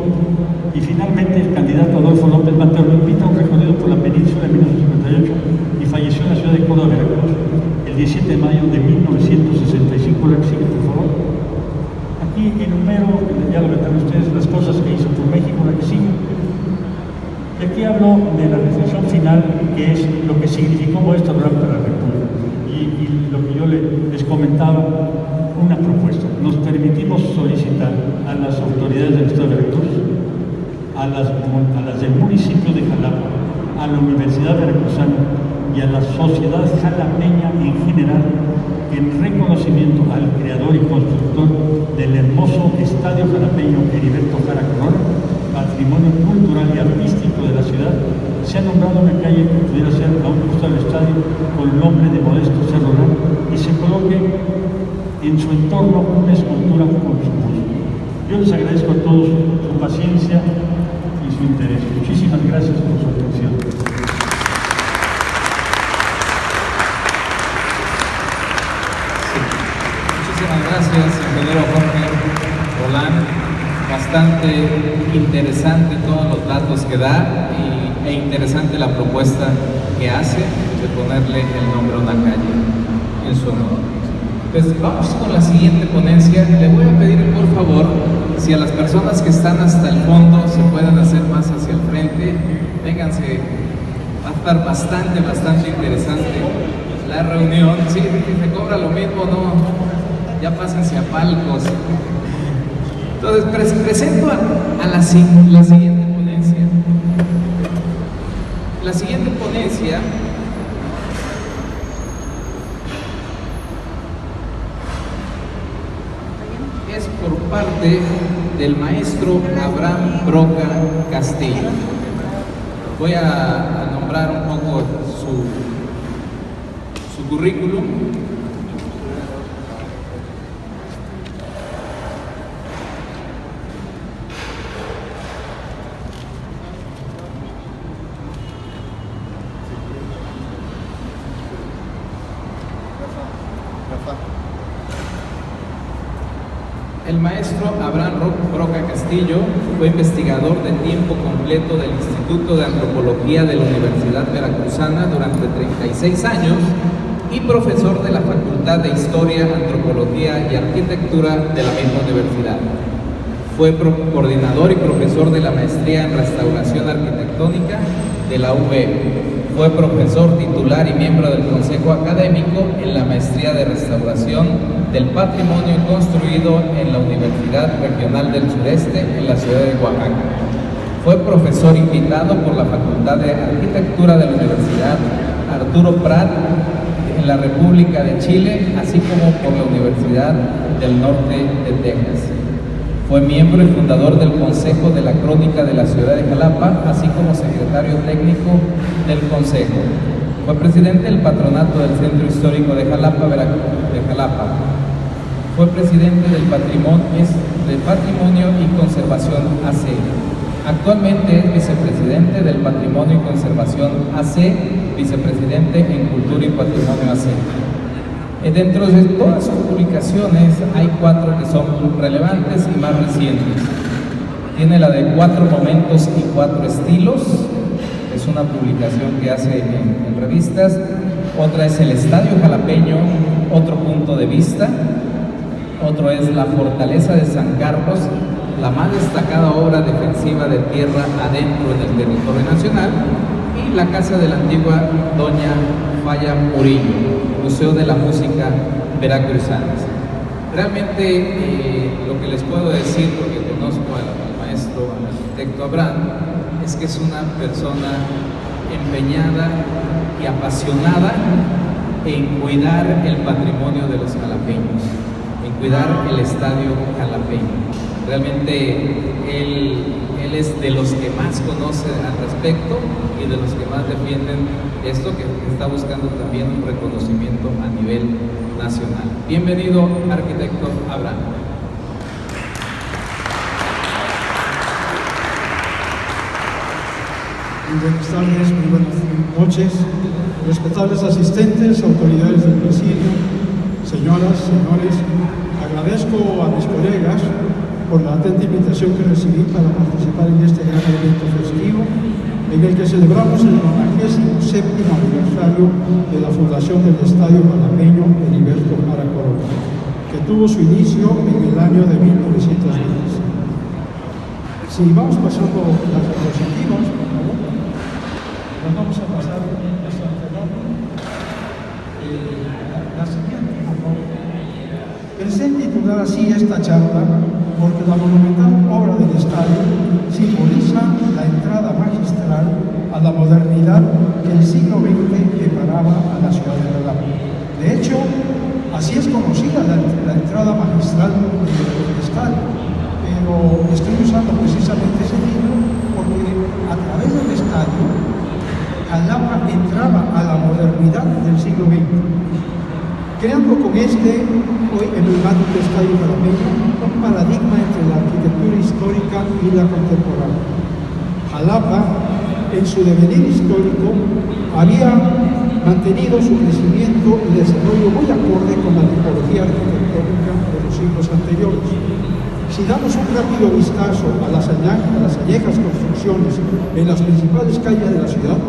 y finalmente el candidato Adolfo López Mateos lo invita a un recorrido por la península en 1958 y falleció en la ciudad de Córdoba, Veracruz, el 17 de mayo de 1965. La que sigue, por favor. Aquí enumero, ya lo verán ustedes, las cosas que hizo por México. La que sigue. Y aquí hablo de la reflexión final, que es lo que significó esto durante la República. Y lo que yo les comentaba, una propuesta. Nos permitimos solicitar a las autoridades del Estado de Veracruz, a las del municipio de Jalapa, a la Universidad Veracruzana y a la sociedad jalapeña en general, en reconocimiento al creador y constructor del hermoso estadio jalapeño Heriberto Jara Corona, patrimonio cultural y artístico de la ciudad, se ha nombrado una calle que pudiera ser a un costado del estadio con el nombre de Modesto Cerrodán y se coloque en su entorno una escultura con su voz. Yo les agradezco a todos su paciencia y su interés. Muchísimas gracias por su atención. Muchísimas gracias, ingeniero Jorge Roland. Bastante interesante todos los datos que da e interesante la propuesta que hace de ponerle el nombre a una calle en su honor. Pues vamos con la siguiente ponencia. Le voy a pedir por favor, si a las personas que están hasta el fondo se pueden hacer más hacia el frente, vénganse, va a estar bastante interesante la reunión. Sí, se cobra lo mismo, no, ya pásense a palcos. Entonces presento a la siguiente ponencia. La siguiente ponencia es por parte del maestro Abraham Broca Castillo. Voy a nombrar un poco su currículum. El maestro Abraham Broca Castillo fue investigador de tiempo completo del Instituto de Antropología de la Universidad Veracruzana durante 36 años y profesor de la Facultad de Historia, Antropología y Arquitectura de la misma universidad. Fue coordinador y profesor de la Maestría en Restauración Arquitectónica de la UB. Fue profesor titular y miembro del Consejo Académico en la Maestría de Restauración del Patrimonio construido en la Universidad Regional del Sureste en la ciudad de Oaxaca. Fue profesor invitado por la Facultad de Arquitectura de la Universidad Arturo Prat en la República de Chile, así como por la Universidad del Norte de Texas. Fue miembro y fundador del Consejo de la Crónica de la ciudad de Jalapa, así como secretario técnico del Consejo. Fue presidente del patronato del Centro Histórico de Jalapa, Fue presidente del Patrimonio y Conservación AC. Actualmente es vicepresidente del Patrimonio y Conservación AC, vicepresidente en Cultura y Patrimonio AC. Dentro de todas sus publicaciones hay 4 que son relevantes y más recientes. Tiene la de 4 momentos y 4 estilos, es una publicación que hace en revistas. Otra es el Estadio Jalapeño, otro punto de vista. Otro es la Fortaleza de San Carlos, la más destacada obra defensiva de tierra adentro en el territorio nacional. Y la Casa de la Antigua Doña Falla Murillo, Museo de la Música Veracruzana. Realmente lo que les puedo decir, porque conozco al maestro, al arquitecto Abraham, es que es una persona empeñada y apasionada en cuidar el patrimonio de los jalapeños, en cuidar el estadio jalapeño. Realmente él es de los que más conoce al respecto y de los que más defienden esto, que está buscando también un reconocimiento a nivel nacional. Bienvenido, arquitecto Abraham. Muy buenas tardes, muy buenas noches, respetables asistentes, autoridades del presidio, señoras, señores. Agradezco a mis colegas por la atenta invitación que recibí para participar en este gran evento festivo en el que celebramos el 97º aniversario de la fundación del Estadio Jalapeño Heriberto Jara Corona, que tuvo su inicio en el año de 1926. Si vamos pasando las diapositivas, por favor, las vamos a pasar bastante rápido. La siguiente, por favor. Pensé en titular así esta charla porque la monumental obra del estadio simboliza la entrada magistral a la modernidad que el siglo XX preparaba a la ciudad de Jalapa. De hecho, así es conocida la entrada magistral del estadio, pero estoy usando precisamente ese título porque a través del estadio Jalapa entraba a la modernidad del siglo XX, creando con este hoy emblemático estadio jalapeño un paradigma entre la arquitectura histórica y la contemporánea. Jalapa, en su devenir histórico, había mantenido su crecimiento y desarrollo muy acorde con la tipología arquitectónica de los siglos anteriores. Si damos un rápido vistazo a las añejas construcciones en las principales calles de la ciudad,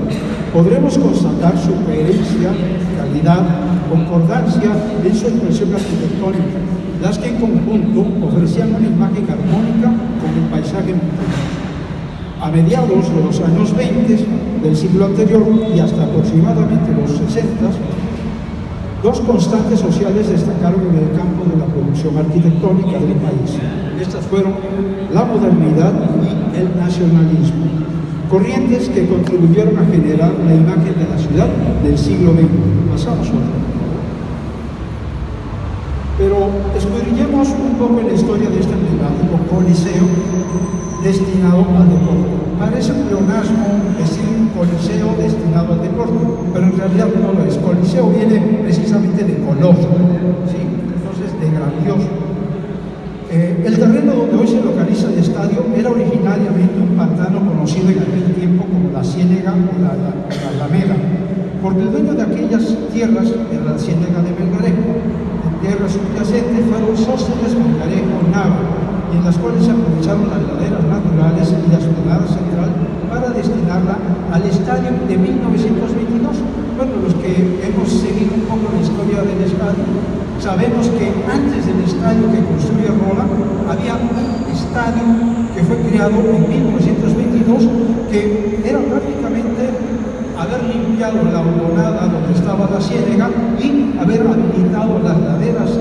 podremos constatar su coherencia, calidad, concordancia en su expresión arquitectónica, las que en conjunto ofrecían una imagen armónica con el paisaje montañoso. A mediados de los años 20 del siglo anterior y hasta aproximadamente los 60, dos constantes sociales destacaron en el campo de la producción arquitectónica del país. Estas fueron la modernidad y el nacionalismo, corrientes que contribuyeron a generar la imagen de la ciudad del siglo XX. Pasamos otra. Pero escudriñemos un poco en la historia de este emblemático coliseo destinado al deporte. Parece un pleonasmo decir un coliseo destinado al deporte, pero en realidad no lo es. Coliseo viene precisamente de coloso, ¿sí? Entonces de grandioso. El terreno donde hoy se localiza el estadio era originariamente un pantano conocido en aquel tiempo como la Ciénega o la Alameda, porque el dueño de aquellas tierras era la Ciénega de Melgarejo. En tierras subyacentes fueron Sóstenes, Melgarejo, Nava, y en las cuales se aprovecharon las laderas naturales y la explanada central para destinarla al estadio de 1922. Bueno, los que hemos seguido un poco la historia del estadio, sabemos que antes del estadio que construye Roland, había un estadio que fue creado en 1922, que era prácticamente haber limpiado la hondonada donde estaba la ciénega y haber habilitado las laderas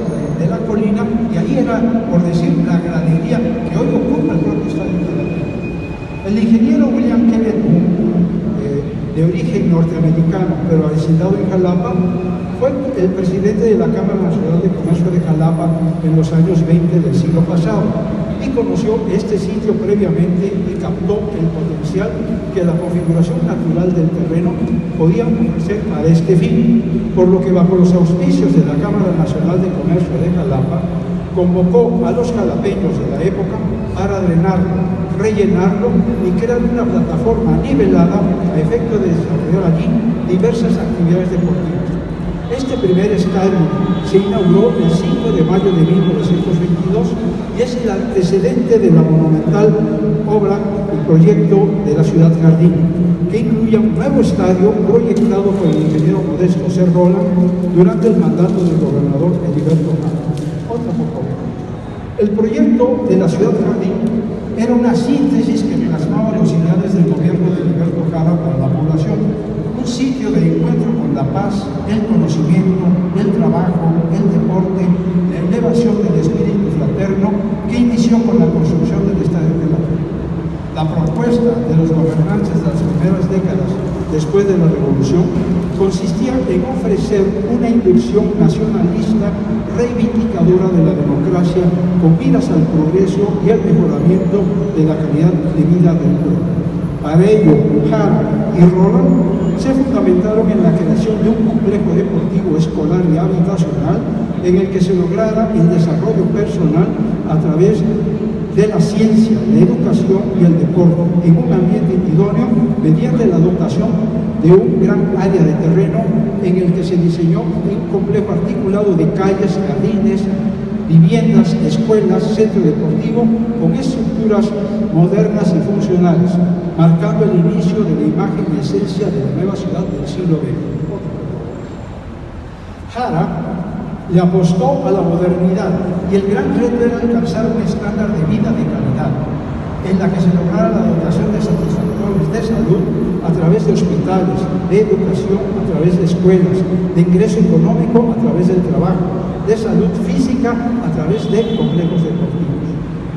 de la colina, y ahí era, por decir, la gradería que hoy ocupa el propio estadio de la colina. El ingeniero William Kenneth Boone, de origen norteamericano, pero avecindado en Jalapa, fue el presidente de la Cámara Nacional de Comercio de Jalapa en los años 20 del siglo pasado, y conoció este sitio previamente y captó el potencial que la configuración natural del terreno podía ofrecer para este fin, por lo que bajo los auspicios de la Cámara Nacional de Comercio de Jalapa, convocó a los jalapeños de la época para drenarlo, rellenarlo y crear una plataforma nivelada a efecto de desarrollar allí diversas actividades deportivas. Este primer estadio se inauguró el 5 de mayo de 1922 y es el antecedente de la monumental obra y proyecto de la Ciudad Jardín, que incluye un nuevo estadio proyectado por el ingeniero Modesto C. Roland durante el mandato del gobernador Heriberto Jara. Otra, por favor. El proyecto de la Ciudad Jardín era una síntesis que plasmaba los ideales del gobierno de Heriberto Jara para la población, un sitio de encuentro con la paz, el conocimiento, el trabajo, el deporte, la elevación del espíritu fraterno que inició con la construcción del Estadio de la Fe. La propuesta de los gobernantes de las primeras décadas después de la Revolución consistía en ofrecer una inducción nacionalista reivindicadora de la democracia con miras al progreso y al mejoramiento de la calidad de vida del pueblo. Para ello, Jara y Roland se fundamentaron en la creación de un complejo deportivo escolar y habitacional en el que se lograra el desarrollo personal a través de la ciencia, la educación y el deporte en un ambiente idóneo mediante la dotación de un gran área de terreno en el que se diseñó un complejo articulado de calles, jardines, viviendas, escuelas, centro deportivo con estructuras modernas y funcionales, marcando el inicio de la imagen y esencia de la nueva ciudad del siglo XX. Jara le apostó a la modernidad y el gran reto era alcanzar un estándar de vida de calidad, en la que se lograra la dotación de satisfactores de salud a través de hospitales, de educación a través de escuelas, de ingreso económico a través del trabajo, de salud física a través de complejos deportivos.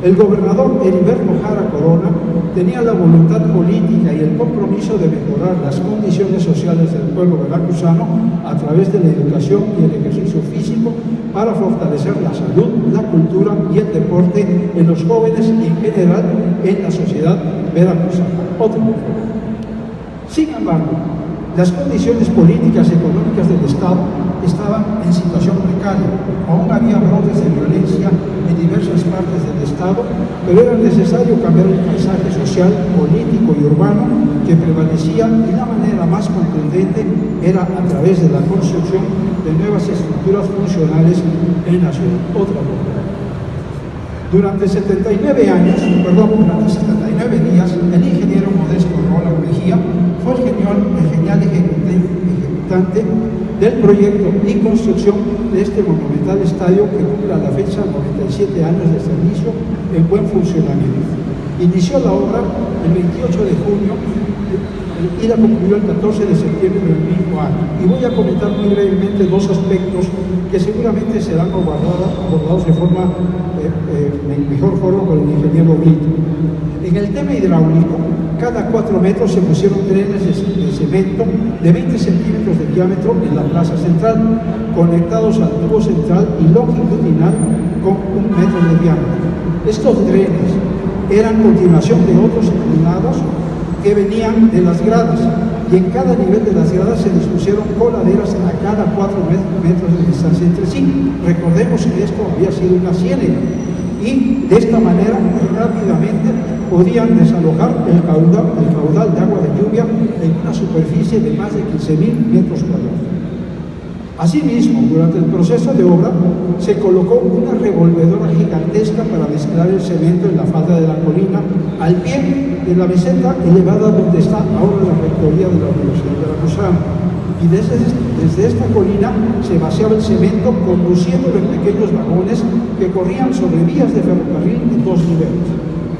El gobernador Heriberto Jara Corona tenía la voluntad política y el compromiso de mejorar las condiciones sociales del pueblo veracruzano a través de la educación y el ejercicio físico para fortalecer la salud, la cultura y el deporte en los jóvenes y en general en la sociedad veracruzana. Otro. Sin embargo, Las condiciones políticas y económicas del Estado estaban en situación precaria. Aún había brotes de violencia en diversas partes del Estado, pero era necesario cambiar el paisaje social, político y urbano que prevalecía, y la manera más contundente era a través de la construcción de nuevas estructuras funcionales en la ciudad. Durante 79 días, el ingeniero Modesto Roland Mejía fue el genial ejecutante del proyecto y construcción de este monumental estadio que cumple a la fecha 97 años de servicio en buen funcionamiento. Inició la obra el 28 de junio y la concluyó el 14 de septiembre del mismo año. Y voy a comentar muy brevemente dos aspectos que seguramente serán abordados de forma mejor forma por el ingeniero Brito. En el tema hidráulico, cada 4 metros se pusieron trenes de cemento de 20 centímetros de diámetro en la plaza central, conectados al tubo central y longitudinal con 1 metro de diámetro. Estos trenes eran continuación de otros inclinados que venían de las gradas, y en cada nivel de las gradas se dispusieron coladeras a cada 4 metros de distancia entre sí. Recordemos que esto había sido una ciénaga, y de esta manera rápidamente podían desalojar el caudal de agua de lluvia en una superficie de más de 15.000 metros cuadrados. Asimismo, durante el proceso de obra se colocó una revolvedora gigantesca para mezclar el cemento en la falda de la colina, al pie de la meseta elevada donde está ahora la rectoría de la Universidad Veracruzana. Y desde esta colina se vaciaba el cemento, conduciéndolo en pequeños vagones que corrían sobre vías de ferrocarril en 2 niveles.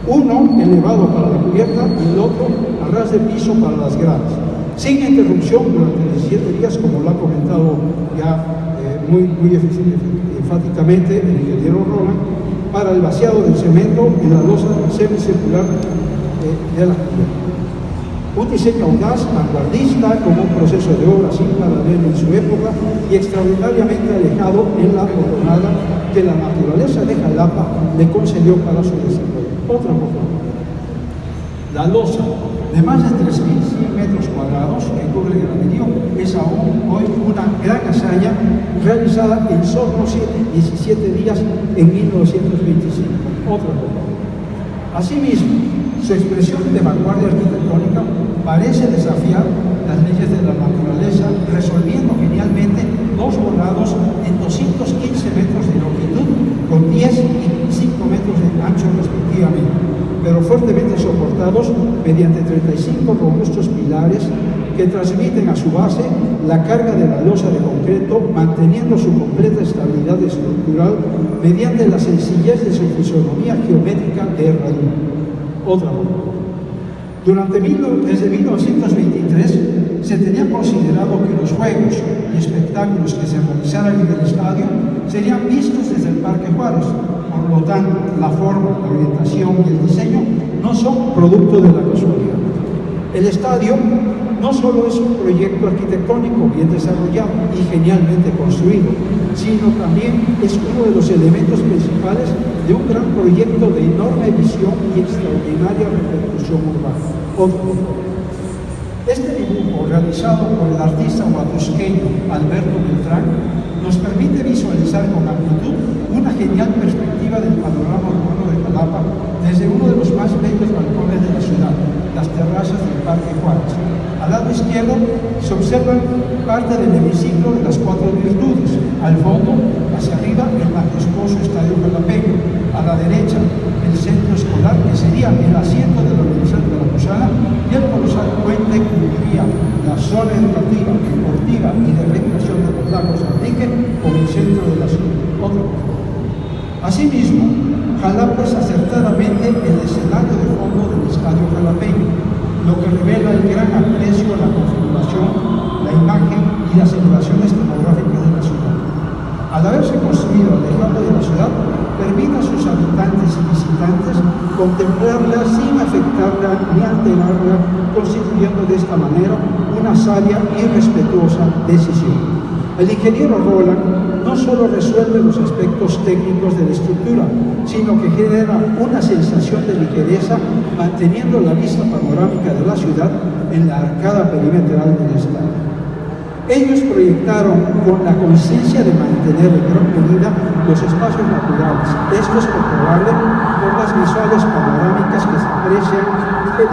Uno elevado para la cubierta y el otro a ras de piso para las gradas, sin interrupción durante 17 días, como lo ha comentado ya muy enfáticamente el ingeniero Roland, para el vaciado del cemento y la losa semicircular de la cubierta. Un diseño audaz, vanguardista, como un proceso de obra sin paralelo en su época y extraordinariamente alejado en la jornada que la naturaleza de Jalapa le concedió para su desarrollo. Otra cosa, la losa de más de 3.100 metros cuadrados que cubre el graderío es aún hoy una gran hazaña realizada en solo 17 días en 1925. Otra cosa. Asimismo, su expresión de vanguardia arquitectónica parece desafiar las leyes de la naturaleza, resolviendo genialmente 2 volados en 215 metros de longitud con 10 y 5 metros de ancho respectivamente, pero fuertemente soportados mediante 35 robustos pilares que transmiten a su base la carga de la losa de concreto, manteniendo su completa estabilidad estructural mediante la sencillez de su fisonomía geométrica de herradura. Otra desde 1923 se tenía considerado que los juegos y espectáculos que se realizaran en el estadio serían vistos desde el Parque Juárez. Por lo tanto, la forma, la orientación y el diseño no son producto de la casualidad. El estadio no solo es un proyecto arquitectónico bien desarrollado y genialmente construido, sino también es uno de los elementos principales de un gran proyecto de enorme visión y extraordinaria repercusión urbana. Este dibujo, realizado por el artista huatusqueño Alberto Beltrán, nos permite visualizar con amplitud una genial perspectiva del panorama urbano de Jalapa desde uno de los más bellos balcones de la ciudad, las terrazas del Parque Juárez. Al lado izquierdo se observa parte del hemiciclo de las 4 Virtudes, al fondo, hacia arriba, el majestuoso Estadio Jalapeño, a la derecha, el centro escolar, que sería el asiento de la Universidad Veracruzana, y el colosal puente que uniría la zona educativa, deportiva y de recreación de los lagos Enrique con el centro de la ciudad. Asimismo, Jalapa es acertadamente el escenario de fondo del Estadio Jalapeño, lo que revela el gran aprecio a la configuración, la imagen y las elevaciones topográficas de la ciudad. Al haberse construido alejado de la ciudad, permite a sus habitantes y visitantes contemplarla sin afectarla ni alterarla, constituyendo de esta manera una sabia y respetuosa decisión. El ingeniero Roland no solo resuelve los aspectos técnicos de la estructura, sino que genera una sensación de ligereza, manteniendo la vista panorámica de la ciudad en la arcada perimetral del estadio. Ellos proyectaron con la conciencia de mantener en gran medida los espacios naturales. Esto es comprobable por las visuales panorámicas que se aprecian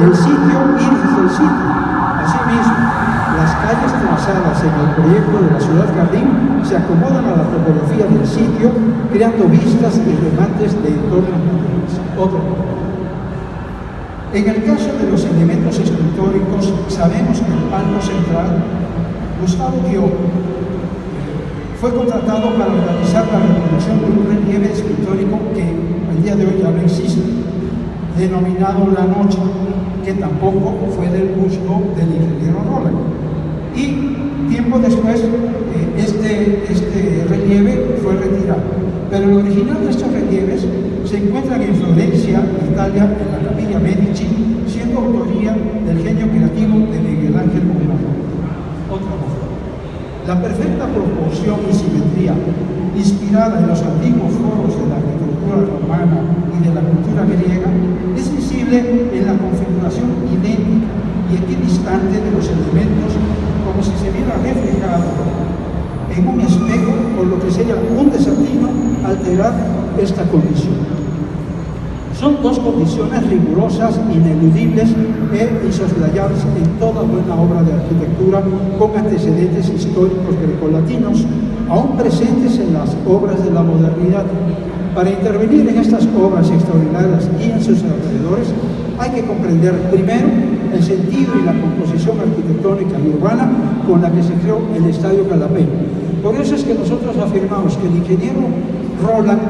del sitio y desde el sitio. Asimismo, las calles trazadas en el proyecto de la Ciudad Jardín se acomodan a la topografía del sitio, creando vistas y remates de entornos naturales. Otro punto. En el caso de los elementos escultóricos, sabemos que el palco central, Gustavo Diop, fue contratado para realizar la reproducción de un relieve escultórico que al día de hoy ya no existe, denominado La Noche, que tampoco fue del gusto del ingeniero Roland. Y tiempo después este relieve fue retirado. Pero el original de estos relieves se encuentran en Florencia, Italia, en la Capilla Medici, siendo autoría del genio creativo de Miguel Ángel Buonarroti. Otra cosa. La perfecta proporción y simetría, inspirada en los antiguos foros de la arquitectura romana y de la cultura griega, es visible en la configuración idéntica y equidistante de los elementos, como si se viera reflejado en un espejo, por lo que sería un desatino alterar esta condición. Son dos condiciones rigurosas, ineludibles e insoslayables en toda buena obra de arquitectura con antecedentes históricos grecolatinos, aún presentes en las obras de la modernidad. Para intervenir en estas obras extraordinarias y en sus alrededores, hay que comprender primero el sentido y la composición arquitectónica y urbana con la que se creó el Estadio Calapé. Por eso es que nosotros afirmamos que el ingeniero Roland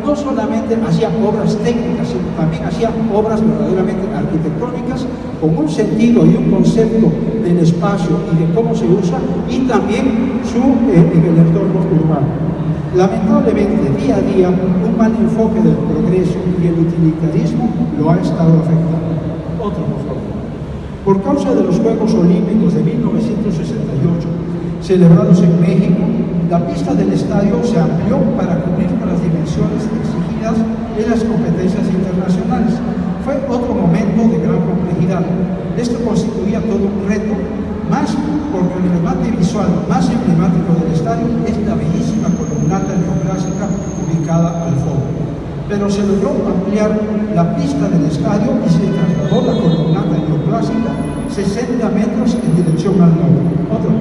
no solamente hacía obras técnicas, sino también hacía obras verdaderamente arquitectónicas con un sentido y un concepto del espacio y de cómo se usa, y también en el entorno urbano. Lamentablemente, día a día, un mal enfoque del progreso y el utilitarismo lo ha estado afectando. Otro, por favor. Por causa de los Juegos Olímpicos de 1968, celebrados en México, la pista del estadio se amplió para cumplir con las dimensiones exigidas en las competencias internacionales. Fue otro momento de gran complejidad. Esto constituía todo un reto, más porque el remate visual más emblemático del estadio es la bellísima columnata neoclásica ubicada al fondo. Pero se logró ampliar la pista del estadio y se trasladó la columnata neoclásica 60 metros en dirección al norte. Otro.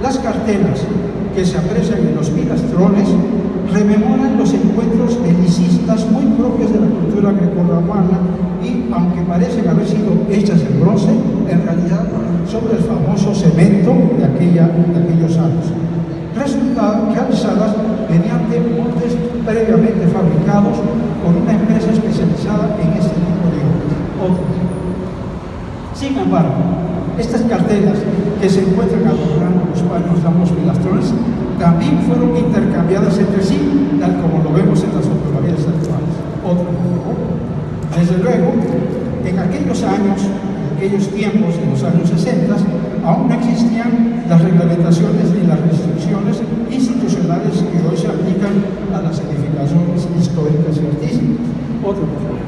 Las cartelas que se aprecian en los pilastrones rememoran los encuentros helicistas muy propios de la cultura grecorromana y, aunque parecen haber sido hechas en bronce, en realidad son el famoso cemento de aquellos años, realizadas mediante moldes previamente fabricados por una empresa especializada en este tipo de obras. Sin embargo, estas cartelas que se encuentran adornando los paños de ambos pilastrones también fueron intercambiadas entre sí, tal como lo vemos en las fotografías actuales. Desde luego, en aquellos años, en aquellos tiempos, en los años 60, aún no existían las reglamentaciones ni las restricciones institucionales que hoy se aplican a las edificaciones históricas y artísticas. Otro, por favor.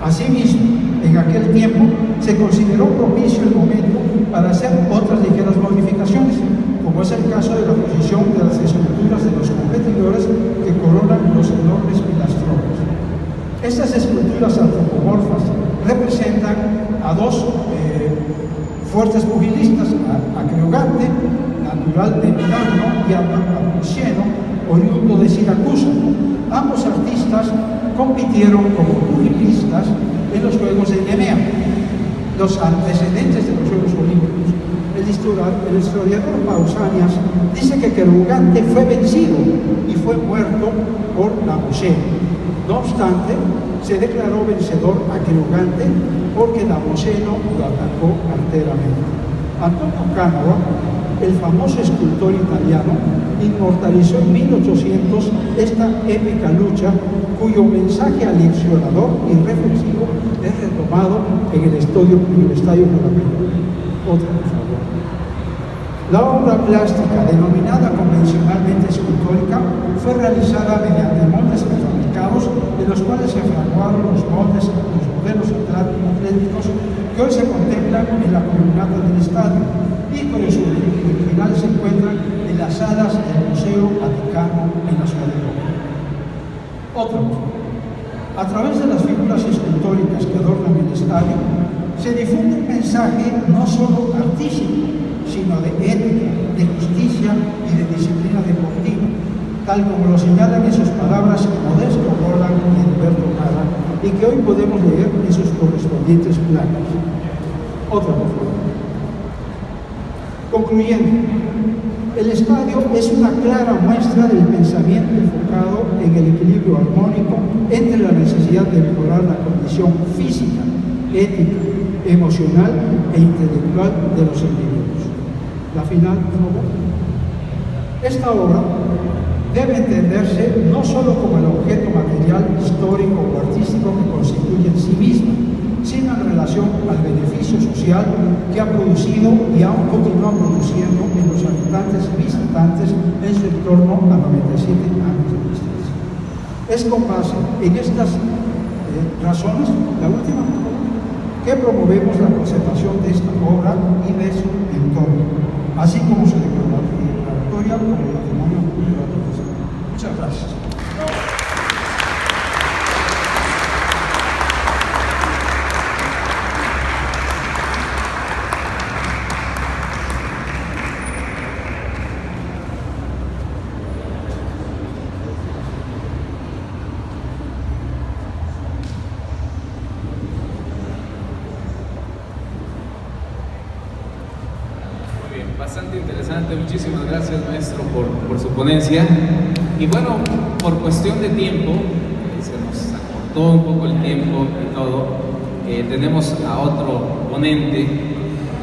Asimismo, en aquel tiempo se consideró propicio el momento para hacer otras ligeras modificaciones, como es el caso de la posición de las esculturas de los competidores que coronan los enormes pilastrones. Estas esculturas antropomorfas representan a dos fuertes pugilistas, a Creogante, natural de Milano, y a Mucieno, oriundo de Siracusa. Ambos artistas compitieron como pugilistas en los Juegos de Nemea, los antecedentes de los Juegos Olímpicos. El historiador Pausanias dice que Creogante fue vencido y fue muerto por Damosheno. No obstante, se declaró vencedor a Creogante porque Damosheno lo atacó arteramente. Antonio Canova, el famoso escultor italiano, inmortalizó en 1800 esta épica lucha, cuyo mensaje aleccionador y reflexivo es retomado en el estadio Calapé. Otra, por favor. La obra plástica, denominada convencionalmente escultórica, fue realizada mediante moldes prefabricados prefabricados en los cuales se fraguaron los modelos atléticos que hoy se contemplan en la columnata del estadio y cuyo original se encuentran en las salas del Museo Vaticano en la ciudad de Roma. Otro, a través de las figuras escultóricas que adornan el estadio, se difunde un mensaje no solo artístico, sino de ética, de justicia y de disciplina deportiva, tal como lo señalan en sus palabras Modesto Roland y Alberto Jara, y que hoy podemos leer en sus correspondientes placas. Otra, por favor. Concluyendo, el estadio es una clara muestra del pensamiento enfocado en el equilibrio armónico entre la necesidad de mejorar la condición física, ética, emocional e intelectual de los individuos. La final, por favor. Esta obra debe entenderse no solo como el objeto material, histórico o artístico que constituye en sí misma, sino en relación al beneficio social que ha producido y aún continúa produciendo en los habitantes y visitantes en su entorno a 97 años de distancia. Es con base en estas razones, la última, que promovemos la conservación de esta obra y de su entorno, así como su declaratoria como patrimonio cultural. Muchas gracias. Bastante interesante, muchísimas gracias maestro por su ponencia. Y bueno, por cuestión de tiempo, se nos acortó un poco el tiempo y todo, tenemos a otro ponente,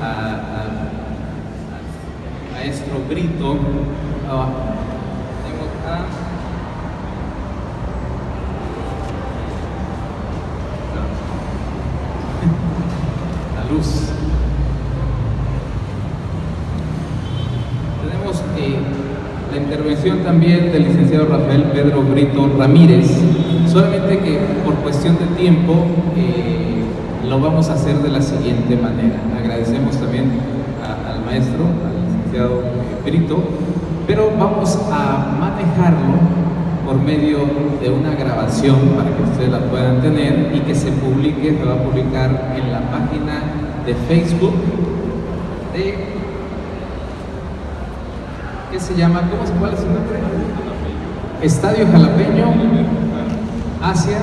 al maestro Brito. Tengo acá la luz. La intervención también del licenciado Rafael Pedro Brito Ramírez, solamente que por cuestión de tiempo lo vamos a hacer de la siguiente manera. Agradecemos también al maestro, al licenciado Brito, pero vamos a manejarlo por medio de una grabación para que ustedes la puedan tener y que se publique, se va a publicar en la página de Facebook de... ¿Qué se llama? ¿Cuál es su nombre? Estadio Jalapeño hacia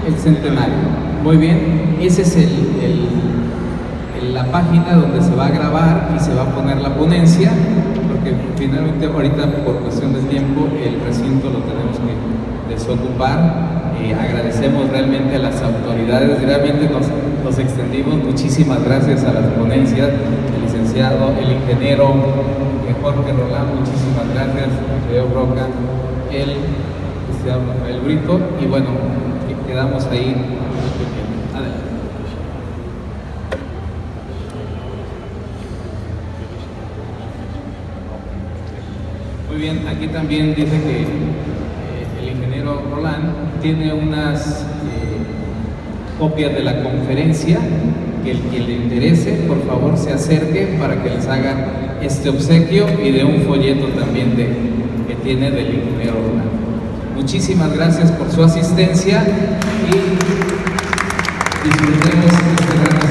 el Centenario. Muy bien, esa es la página donde se va a grabar y se va a poner la ponencia, porque finalmente ahorita por cuestión de tiempo el recinto lo tenemos que desocupar. Agradecemos realmente a las autoridades, realmente nos extendimos. Muchísimas gracias a las ponencias, el licenciado, el ingeniero Jorge Roland, muchísimas gracias, Leo Broca, el licenciado Rafael Brito, y bueno, quedamos ahí. Adelante. Muy bien, aquí también dice que el ingeniero Roland tiene unas copias de la conferencia, que el que le interese, por favor, se acerque para que les hagan este obsequio y de un folleto también que tiene del ingeniero Roland. Muchísimas gracias por su asistencia y disfrutemos este gran